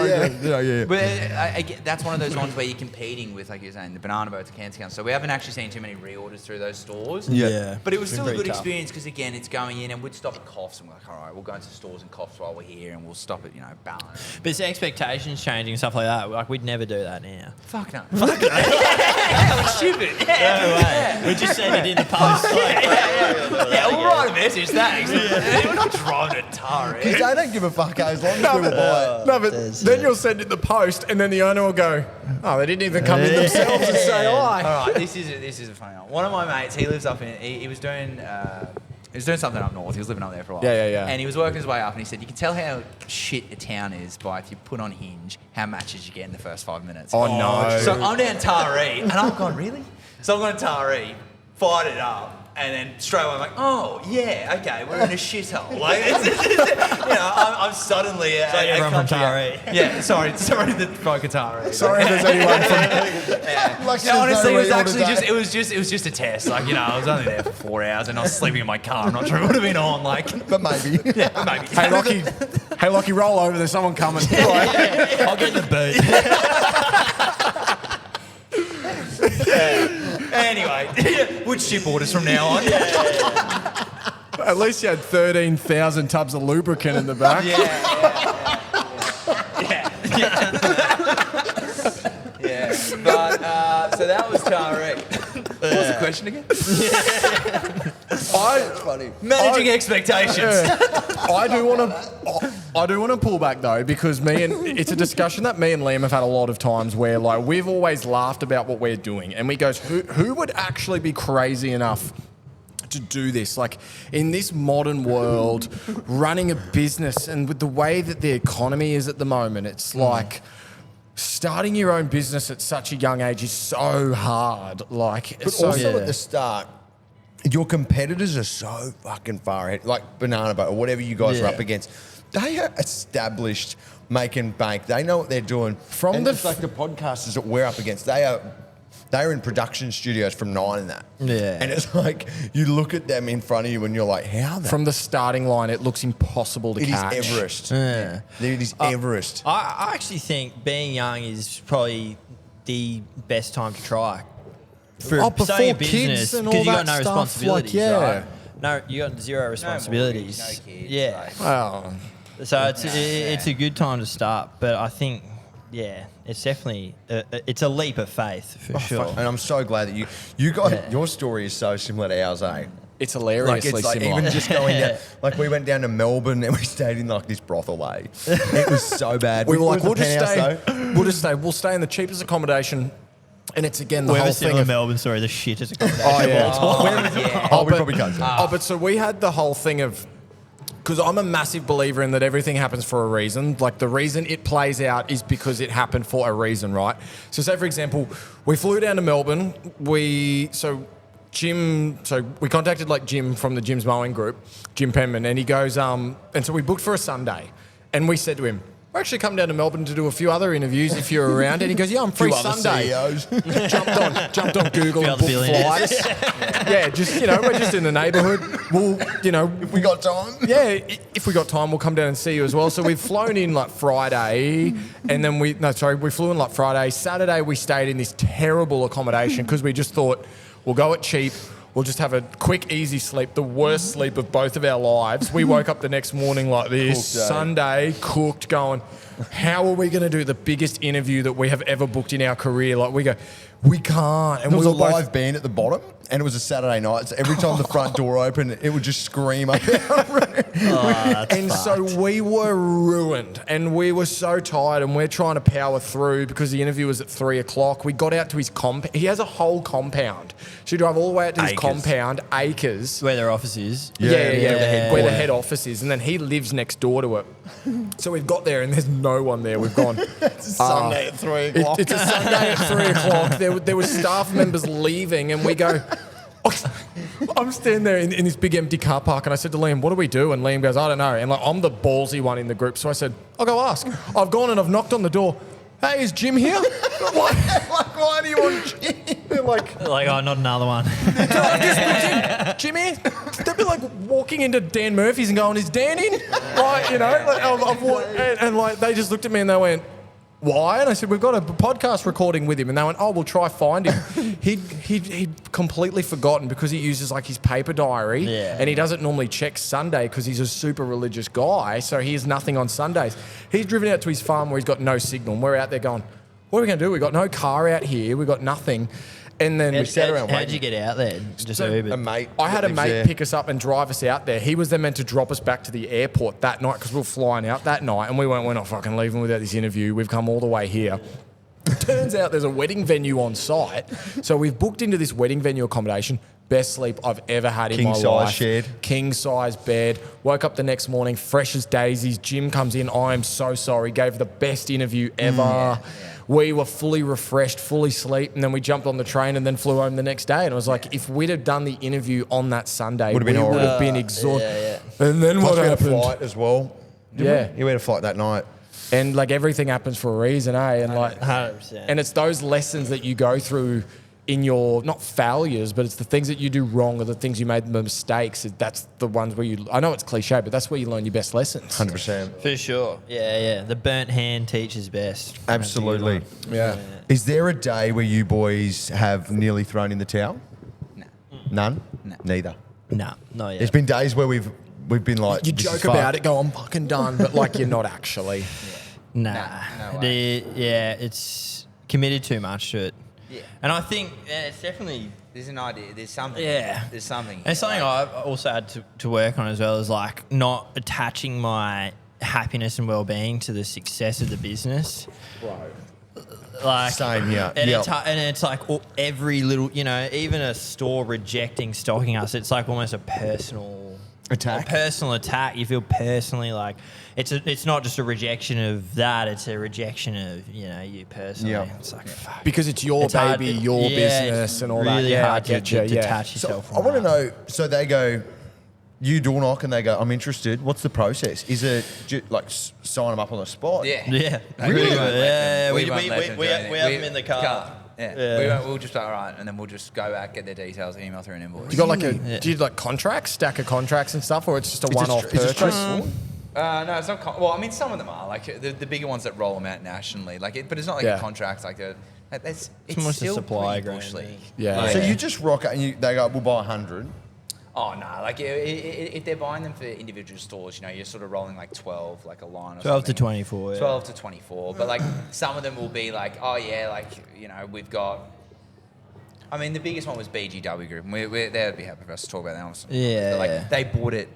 again, that's one of those ones where you're competing with, like you're saying, the banana boats, the cans. So we haven't actually seen too many reorders through those stores. Yeah. But it was still a good tough. experience because, again, it's going in and we'd stop at Coughs and we're like, all right, we'll go into stores and Coughs while we're here and we'll stop at, you know, Balance. But it's expectations changing and stuff like that. Like, we'd never do that now. Fuck no. Fuck no. Yeah, we're stupid. Yeah. We just send it in the post. Yeah, we'll write a message, thanks. We're not driving to Taree. Because they don't give a fuck as long as we will buy it. No, but then you'll send it the post, and then the owner will go, oh, they didn't even come in themselves and say hi. All right, this is a funny one. One of my mates, he lives up in. He was doing something up north. He was living up there for a while. Yeah. And he was working his way up, and he said, "You can tell how shit a town is by if you put on Hinge how matches you get in the first 5 minutes." Oh, no. So I'm down Taree, and I'm going, really? So I'm going to Taree, fired it up. And then straight away I'm like, oh, yeah, okay, we're in a shithole. Like, you know, I'm suddenly... So everyone from Taree. Yeah, sorry to the folk of Taree. Sorry if there's anyone from... Like, No, honestly, it was no actually reorder it was just a test. Like, you know, I was only there for 4 hours and I was sleeping in my car. I'm not sure it would have been on. Like, but maybe. yeah, maybe. Hey, Lockie, roll over. There's someone coming. I'll get in the boot. Anyway, would ship orders from now on. At least you had 13,000 tubs of lubricant in the back. Yeah. But so that was Tarek. What was the question again? Funny. Managing expectations. I do want to pull back though, because it's a discussion that me and Liam have had a lot of times where, like, we've always laughed about what we're doing, and we goes, who would actually be crazy enough to do this? Like, in this modern world, running a business, and with the way that the economy is at the moment, it's like starting your own business at such a young age is so hard. Like, But also at the start, your competitors are so fucking far ahead. Like Banana Boat or whatever you guys are up against. They are established, making bank. They know what they're doing. It's like the podcasters that we're up against. They're in production studios from 9 and that. Yeah. And it's like, you look at them in front of you and you're like, how? From the starting line, it looks impossible to catch. It is Everest. Yeah. It is Everest. I actually think being young is probably the best time to try. For before starting a kids business, and all because you got that no stuff, responsibilities, like, yeah. right? No, you got zero responsibilities. No kids, yeah. like- Well, So it's a good time to start, but I think it's definitely it's a leap of faith for sure. And I'm so glad that you got your story is so similar to ours, eh? It's hilariously Like, it's like similar. even just going down, like we went down to Melbourne and we stayed in like this brothel, eh? It was so bad. we were like, It was we'll a penthouse, stay in the cheapest accommodation. And it's again the We have whole a thing similar of Melbourne story, the shittest accommodation Oh, yeah. of all time. Oh, we probably can't say that. but so we had the whole thing of, because I'm a massive believer in that everything happens for a reason. Like the reason it plays out is because it happened for a reason, right? So say for example, we flew down to Melbourne. We contacted like Jim from the Jim's Mowing Group, Jim Penman, and he goes, and so we booked for a Sunday, and we said to him, we're actually coming down to Melbourne to do a few other interviews if you're around. And he goes, yeah, I'm free Sunday. jumped on Google and booked flights. Yeah, just, we're just in the neighbourhood. We'll, If we got time. yeah, if we got time, we'll come down and see you as well. So we've flown in like Friday, and then we flew in like Friday. Saturday, we stayed in this terrible accommodation because we just thought we'll go it cheap. We'll just have a quick, easy sleep, the worst sleep of both of our lives. We woke up the next morning like this, Sunday, cooked, going, how are we going to do the biggest interview that we have ever booked in our career? Like we go, we can't. And There was we a were both live band at the bottom, and it was a Saturday night. So every time the front door opened, it would just scream up our room. And so we were ruined, and we were so tired, and we're trying to power through because the interview was at 3:00. We got out to his compound. He has a whole compound. So you drive all the way out to his compound, acres. Where their office is. Yeah. Where the head office is, and then he lives next door to it. So we've got there, and there's no one there. We've gone. It's a Sunday at 3 o'clock. It's a Sunday at 3 o'clock. There were staff members leaving, and we go. I'm standing there in this big empty car park, and I said to Liam, what do we do? And Liam goes, I don't know. And like, I'm the ballsy one in the group, so I said, I'll go ask. I've gone and I've knocked on the door. Hey, is Jim here? Why do you want Jim? They're like, Oh, not another one. Jim here? They'd be like walking into Dan Murphy's and going, is Dan in? Like, I've walked, and like they just looked at me and they went, why? And I said, we've got a podcast recording with him. And they went, oh, we'll try find him. He'd completely forgotten because he uses like his paper diary and he doesn't normally check Sunday because he's a super religious guy. So he has nothing on Sundays. He's driven out to his farm where he's got no signal. And we're out there going, what are we going to do? We've got no car out here. We've got nothing. And then we sat around waiting. How'd you get out there? Just So, Ubered? A mate. I had a lives mate there. pick us up and drive us out there. He was then meant to drop us back to the airport that night because we were flying out that night, and we went, we're not fucking leaving without this interview. We've come all the way here. Turns out there's a wedding venue on site. So we've booked into this wedding venue accommodation. Best sleep I've ever had in my life. King size shed. King size bed. Woke up the next morning, fresh as daisies. Jim comes in. I am so sorry. Gave the best interview ever. We were fully refreshed, fully asleep, and then we jumped on the train and then flew home the next day. And it was like, if we'd have done the interview on that Sunday, Would have been we would horrible. have been exhausted. And then Plus what we had a happened? flight as well. Yeah. You had a flight that night. And like everything happens for a reason, eh? And like, 100%. and it's those lessons that you go through in your, not failures, but it's the things that you do wrong or the things you made the mistakes. That's the ones where you, I know it's cliche, but that's where you learn your best lessons. 100%. For sure. Yeah. The burnt hand teaches best. Absolutely. Yeah. Is there a day where you boys have nearly thrown in the towel? No. None? No. Neither. No, not yet. There's been days where we've been like, You this is joke about fucked. it, go, I'm fucking done, but like you're not actually. Nah. No way. It's committed too much to it. Yeah. And I think it's definitely... There's an idea. There's something. Yeah. There's something. And something I've also had to work on as well is like not attaching my happiness and well-being to the success of the business. Like Same, yeah. And, Yep. it's like every little, even a store rejecting stocking us, it's like almost a personal Attack? A personal attack. You feel personally like it's not just a rejection of that, it's a rejection of, you personally. Yep. It's like, fuck. Because it's your hard- baby, your business and all that. really Yeah, I hard to get you, yeah. detach So yourself from I want to that. know, so they go, you door knock and they go, I'm interested. What's the process? Is it like sign them up on the spot? Yeah. Yeah. Really? Yeah, we won't let them we do have anything. them in the car. Yeah. We'll just all right, and then we'll just go back, get their details, email through an invoice. You got like Yeah. do you like contracts, stack of contracts and stuff, or it's just a Is it one-off is it purchase? straightforward? No, it's not. Well, I mean, some of them are like the bigger ones that roll them out nationally. But it's not like Yeah. a contract. Like it's almost a still supply pretty bush agreement. league. Yeah. So you just rock it and they go, we'll buy 100. Oh no! Like if they're buying them for individual stores, you're sort of rolling like 12, like a line. Or 12 something. to 24. Yeah. 12 to 24. But like some of them will be like, oh yeah, like we've got. I mean, the biggest one was BGW Group, and they would be happy for us to talk about that. Yeah. But like they bought it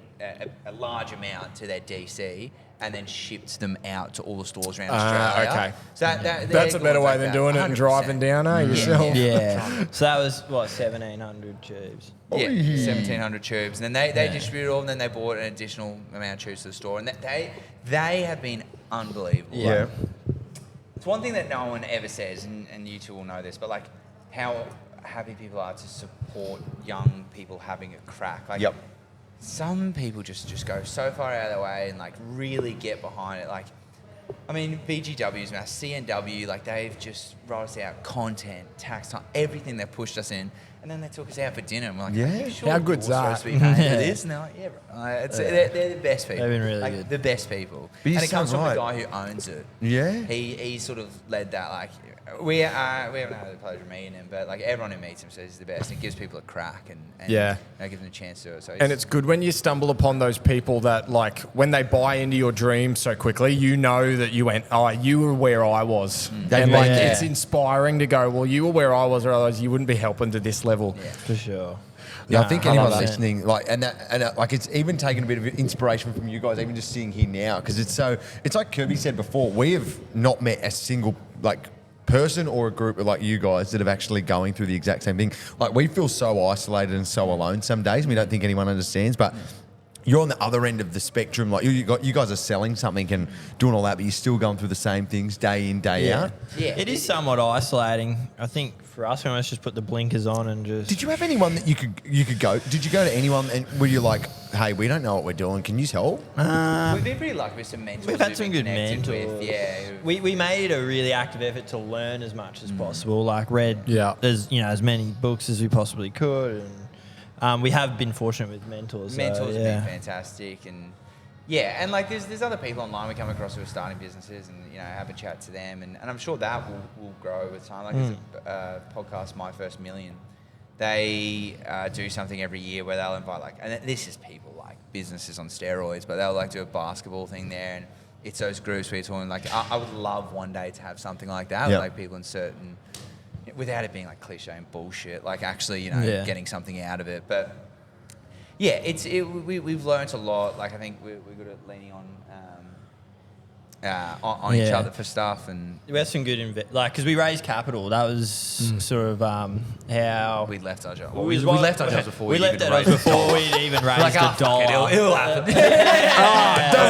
a large amount to their DC. And then shipped them out to all the stores around Australia. Okay. So that's a better way than doing it and driving down, yourself. Yeah. So that was, 1,700 tubes. Yeah, 1,700 tubes. And then they distributed all, and then they bought an additional amount of tubes to the store. And they have been unbelievable. Yeah. Like, it's one thing that no one ever says, and you two will know this, but like how happy people are to support young people having a crack. Like, yep. Some people just go so far out of their way and like really get behind it. Like, I mean, BGW's now CNW, like they've just rolled us out content, tax time, everything they've pushed us in, and then they took us out for dinner and we're like, yeah, are you sure how good's we're that? supposed to be paying for this? And they're like, yeah, bro. They're the best people. They've been really like, good. The best people. But and it comes from right. the guy who owns it. Yeah. He sort of led that. Like, we haven't had the pleasure of meeting him, but like everyone who meets him says he's the best. It gives people a crack and gives them a chance to do it. So and it's good when you stumble upon those people that, like, when they buy into your dream so quickly, you know that you went, oh, you were where I was. And like, it's inspiring to go, well, you were where I was, or otherwise you wouldn't be helping to this level. Yeah. For sure. Yeah, I think anyone love that. listening, like, like, it's even taken a bit of inspiration from you guys, even just sitting here now, because it's like Kirby said before, we have not met a single, like, person or a group like you guys that have actually going through the exact same thing. Like, we feel so isolated and so alone some days. We don't think anyone understands, but you're on the other end of the spectrum. Like, you guys are selling something and doing all that, but you're still going through the same things day in, day out. Yeah, It is somewhat isolating. I think for us, we almost just put the blinkers on and just... Did you have anyone that you could go? Did you go to anyone and were you like, hey, we don't know what we're doing, can you help? we've been pretty lucky with some mentors. We've had we've some been good connected mentors. with, yeah. We made a really active effort to learn as much as possible. Like, read as many books as we possibly could, and we have been fortunate with mentors. Mentors have been fantastic, and and like there's other people online we come across who are starting businesses, and have a chat to them, and I'm sure that will grow with time. Like there's a podcast, My First Million. They do something every year where they'll invite and this is people like businesses on steroids, but they'll like do a basketball thing there, and it's those groups where you're talking like I would love one day to have something like that, with like people in certain, without it being like cliche and bullshit, like actually getting something out of it. But we've learned a lot. Like I think we're good at leaning on each other for stuff, and we had some good because we raised capital. That was sort of how we left our job. we left our jobs before we left our jobs before we'd even raised a dollar. Doesn't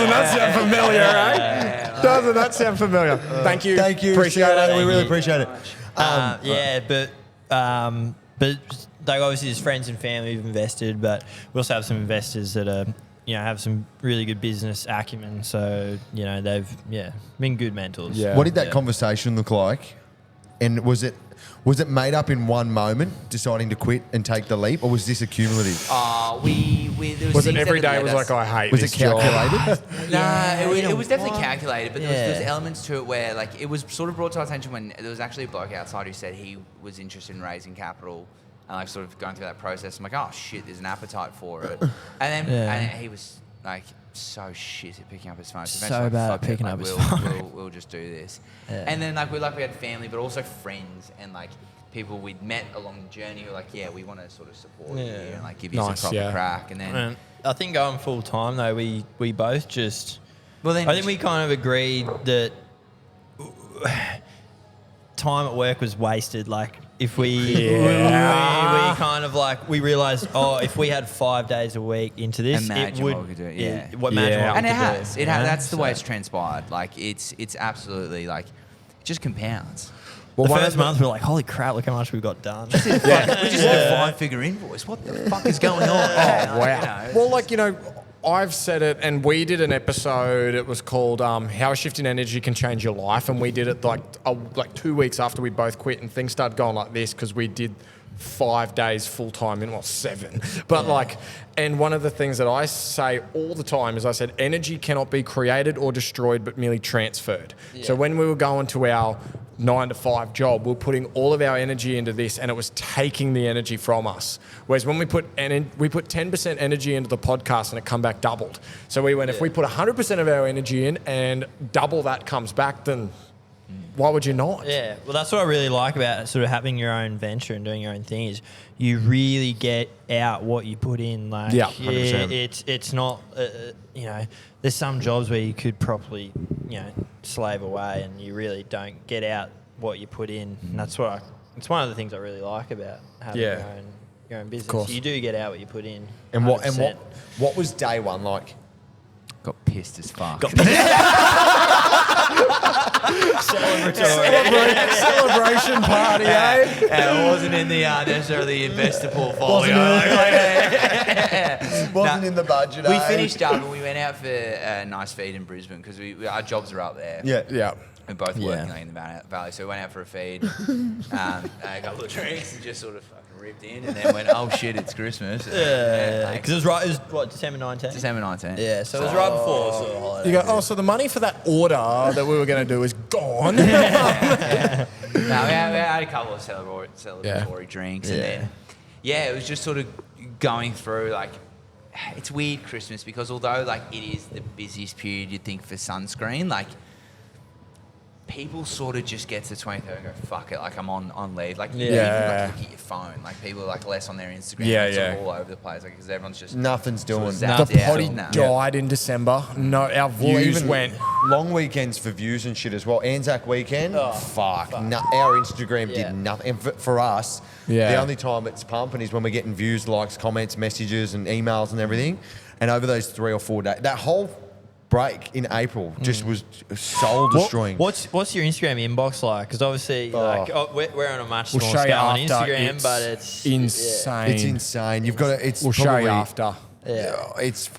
that sound familiar, eh? Doesn't that sound familiar? Thank you. Appreciate it. We really appreciate it. But like obviously as friends and family we've invested, but we also have some investors that are have some really good business acumen. So they've been good mentors. Yeah. What did that conversation look like? And was it made up in one moment, deciding to quit and take the leap, or was this accumulative? There was it every day was like, I hate Was this it calculated? It was definitely calculated, but there was elements to it where like it was sort of brought to our attention when there was actually a bloke outside who said he was interested in raising capital, and like sort of going through that process. I'm like, oh shit, there's an appetite for it, and then and he was like so shit at picking up his phone. So bad at picking up his phone. We'll just do this, and then like we had family, but also friends and like people we'd met along the journey who were like, we want to sort of support you and like give you some proper crack. And then I think going full time though, we both just. Well, then I think we kind of agreed that time at work was wasted. Like if we kind of like we realized, if we had 5 days a week into this, imagine it would. What we could do. Imagine what And we it could has. do, It has. That's the way it's transpired. Like it's absolutely like it just compounds. Well, the first month we were like, holy crap, look how much we've got done. We just had a 5-figure invoice. What the fuck is going on? Wow. Well, like, I've said it, and we did an episode. It was called "How a Shift in Energy Can Change Your Life," and we did it like 2 weeks after we both quit, and things started going like this because we did 5 days full time in 7, but and one of the things that I say all the time is I said energy cannot be created or destroyed, but merely transferred. So when we were going to our 9-to-5 job. We're putting all of our energy into this, and it was taking the energy from us. Whereas when we put 10% energy into the podcast, and it come back doubled. So we went, if we put 100% of our energy in and double that comes back, then why would you not? Yeah, well, that's what I really like about sort of having your own venture and doing your own thing is you really get out what you put in. Like, 100%. It's not, you know, there's some jobs where you could properly, you know, slave away and you really don't get out what you put in. And that's what it's one of the things I really like about having your own business. You do get out what you put in. 100%. And what was day one like? Got pissed as fuck. Celebration party, eh? And it wasn't in the necessarily investor portfolio. Wasn't in the budget. We finished up and we went out for a nice feed in Brisbane because our jobs are up there. Yeah. We're both working in the valley, so we went out for a feed, a couple of drinks, and just sort of fucking ripped in, and then went, oh shit, it's Christmas. Because it was what, December 19th? December 19th. Yeah, so it was right before sort of holiday. You go, so the money for that order that we were going to do is gone. No, we had a couple of celebratory drinks, and then, it was just sort of going through, like, it's weird Christmas because although, like, it is the busiest period you'd think for sunscreen, like, people sort of just get to the 23rd and go, fuck it, like I'm on leave. Like, you even like, look at your phone. Like, people are like less on their Instagram. It's all over the place. Like, because everyone's just... Nothing's doing. The potty died in December. No, our views went... Long weekends for views and shit as well. Anzac weekend, fuck. No, our Instagram did nothing. And for us, the only time it's pumping is when we're getting views, likes, comments, messages and emails and everything. And over those 3 or 4 days, that whole... break in April just was soul destroying. What's your Instagram inbox like? Because obviously, we're on a much smaller scale on Instagram, but it's insane. It's insane. You've got to. It's we'll show you after. Yeah, it's.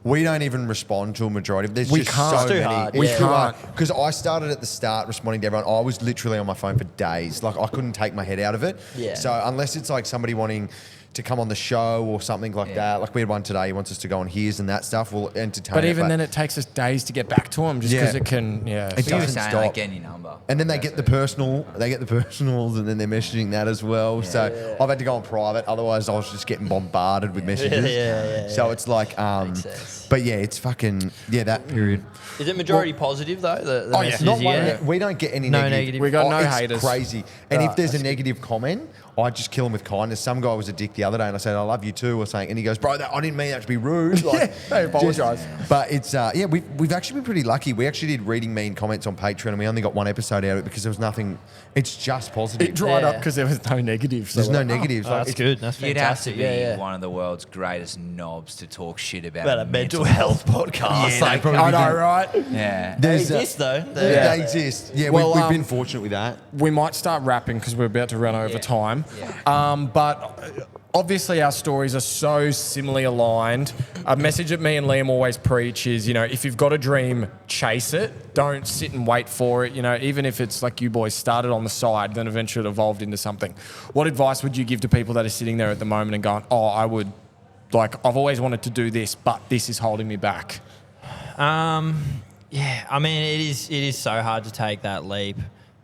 We don't even respond to a majority. There's we just can't. so Too many. hard. We can't because I started at the start responding to everyone. I was literally on my phone for days. Like I couldn't take my head out of it. Yeah. So unless it's like somebody wanting to come on the show or something like that. Like we had one today. He wants us to go on his and that stuff. We'll entertain. But even then, it takes us days to get back to him, just because it can. Yeah, it doesn't stop. stop. Getting your number, and then they get the personal. They get the personals, and then they're messaging that as well. So I've had to go on private. Otherwise, I was just getting bombarded with messages. So it's like, but yeah, it's fucking that period. Is it majority positive though? The messages not one, we don't get any negative. We got no it's haters. Crazy. And if there's a negative comment, I just kill him with kindness. Some guy was a dick the other day, and I said, "I love you too," or something, and he goes, "Bro, I didn't mean that to be rude." Like, I apologise. But it's we've actually been pretty lucky. We actually did reading mean comments on Patreon, and we only got one episode out of it because there was nothing. It's just positive. It dried up because there was no negatives. There's no negatives. That's good. That's fantastic. You'd have to be one of the world's greatest knobs to talk shit about a mental health podcast. Yeah, I know, right? Yeah. They exist though. They exist. Yeah, well, we've been fortunate with that. We might start wrapping because we're about to run over time. But obviously our stories are so similarly aligned. A message that me and Liam always preach is, if you've got a dream, chase it. Don't sit and wait for it. Even if it's like you boys started on the side, then eventually it evolved into something. What advice would you give to people that are sitting there at the moment and going, I've always wanted to do this, but this is holding me back? Yeah, I mean, it is so hard to take that leap.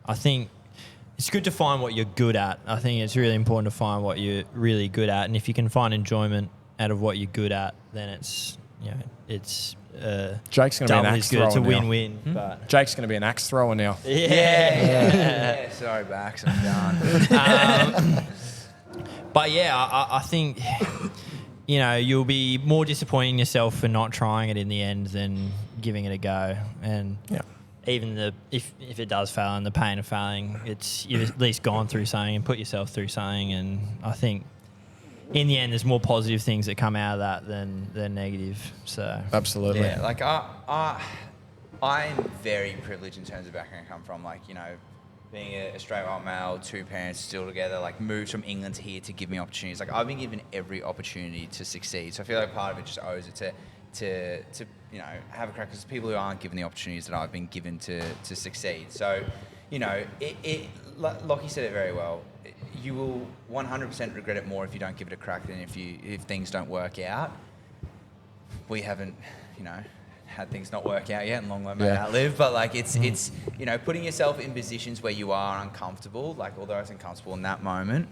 I think it's good to find what you're good at. I think it's really important to find what you're really good at, and if you can find enjoyment out of what you're good at, then it's Jake's going to be an axe thrower. It's a win-win. But Jake's going to be an axe thrower now. Yeah. Sorry, Bax, I'm done. But yeah, I think you'll be more disappointing yourself for not trying it in the end than giving it a go. And even if it does fail and the pain of failing, you've at least gone through something and put yourself through something. And I think in the end, there's more positive things that come out of that than negative. So absolutely, yeah. Like I'm very privileged in terms of background I come from. Like being a straight white male, 2 parents still together, like moved from England to here to give me opportunities. Like I've been given every opportunity to succeed. So I feel like part of it just owes it to have a crack because people who aren't given the opportunities that I've been given to succeed. So, Lockie said it very well. You will 100% regret it more if you don't give it a crack than if things don't work out. We haven't, had things not work out yet, and long may outlive. But like it's you know, putting yourself in positions where you are uncomfortable. Like although it's uncomfortable in that moment,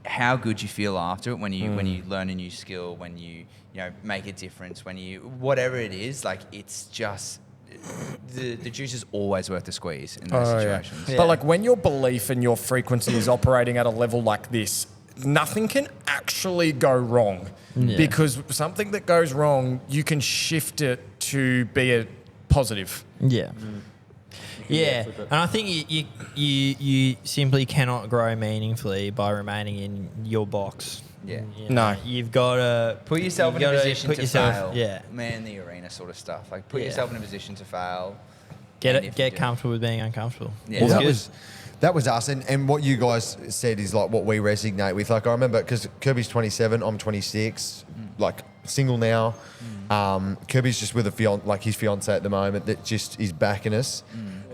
how good you feel after it when you learn a new skill, when you know make a difference, when you whatever it is, like it's just the juice is always worth the squeeze in those situations. But like when your belief and your frequency is operating at a level like this, nothing can actually go wrong because something that goes wrong, you can shift it to be a positive. Yeah. Yeah, and I think you simply cannot grow meaningfully by remaining in your box. Yeah. You know, you've got to put yourself in a position to fail. Yeah. Man, the arena sort of stuff. Like put yourself in a position to fail. Get comfortable with being uncomfortable. Yeah. Well, that was us, and what you guys said is like what we resonate with. Like I remember because Kirby's 27, I'm 26, like single now. Kirby's just with his fiance at the moment that just is backing us.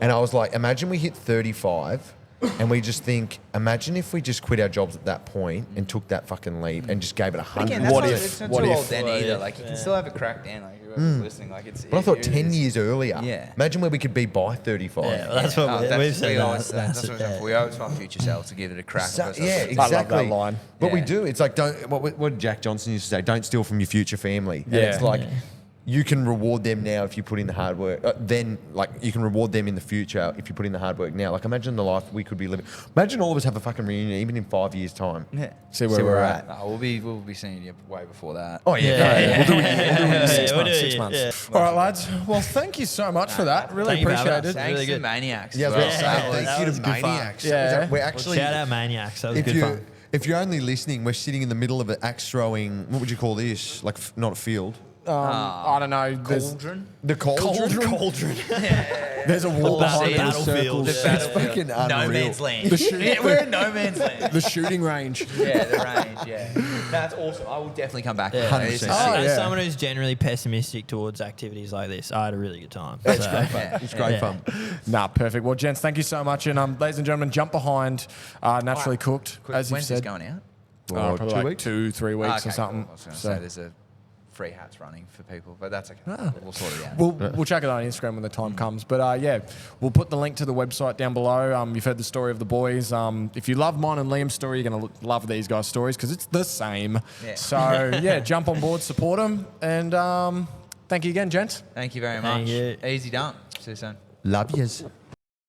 And I was like, imagine we hit 35 and we just think, imagine if we just quit our jobs at that point and took that fucking leap and just gave it 100. Again, it's not too old then either. Like you can still have it cracked in. Like whoever's listening, like it's. But I thought 10 years earlier. Yeah. Imagine where we could be by 35. Yeah, well, that's what we've said. We always want future self to give it a crack. Exactly. I love that line. But we do. It's like what did Jack Johnson used to say? Don't steal from your future family. And it's like you can reward them now if you put in the hard work. Then like you can reward them in the future if you put in the hard work now. Like imagine the life we could be living. Imagine all of us have a fucking reunion even in 5 years' time. Yeah. See where we're at. We'll be seeing you way before that. Oh yeah. We'll do it 6 months. Yeah. All right, lads. Well, thank you so much for that. Really Thank you for having appreciate us. it. Thanks Really to good. Maniacs. Yeah, as I was well. gonna say, that thank you was to good fun. Maniacs. Yeah. We're actually Shout out Maniacs. That was good fun. if you're only listening, we're sitting in the middle of an axe throwing. What would you call this? Like not a field. I don't know. Cauldron. The cauldron. Cauldron. There's a wall behind those battlefield. circles. It's fucking unreal. No man's land. The We're in no man's land. The shooting range. Yeah, the range. Yeah, that's awesome. I will definitely come back. Yeah. 100%. As someone who's generally pessimistic towards activities like this, I had a really good time. It's So, great fun. It's great fun. Nah, perfect. Well, gents, thank you so much. And ladies and gentlemen, jump behind Naturally Cooked, as you've When's this said. going out? Probably 2 like weeks. 2-3 weeks Okay, or something. cool. I was going to So- say there's a free hats running for people, but that's okay. We'll sort it out. We'll check it out on Instagram when the time comes. But yeah, we'll put the link to the website down below. You've heard the story of the boys. If you love mine and Liam's story, you're going to love these guys' stories because it's the same. Yeah. So yeah, jump on board, support them. And thank you again, gents. Thank you very much. Thank you. Easy done. See you soon. Love yous.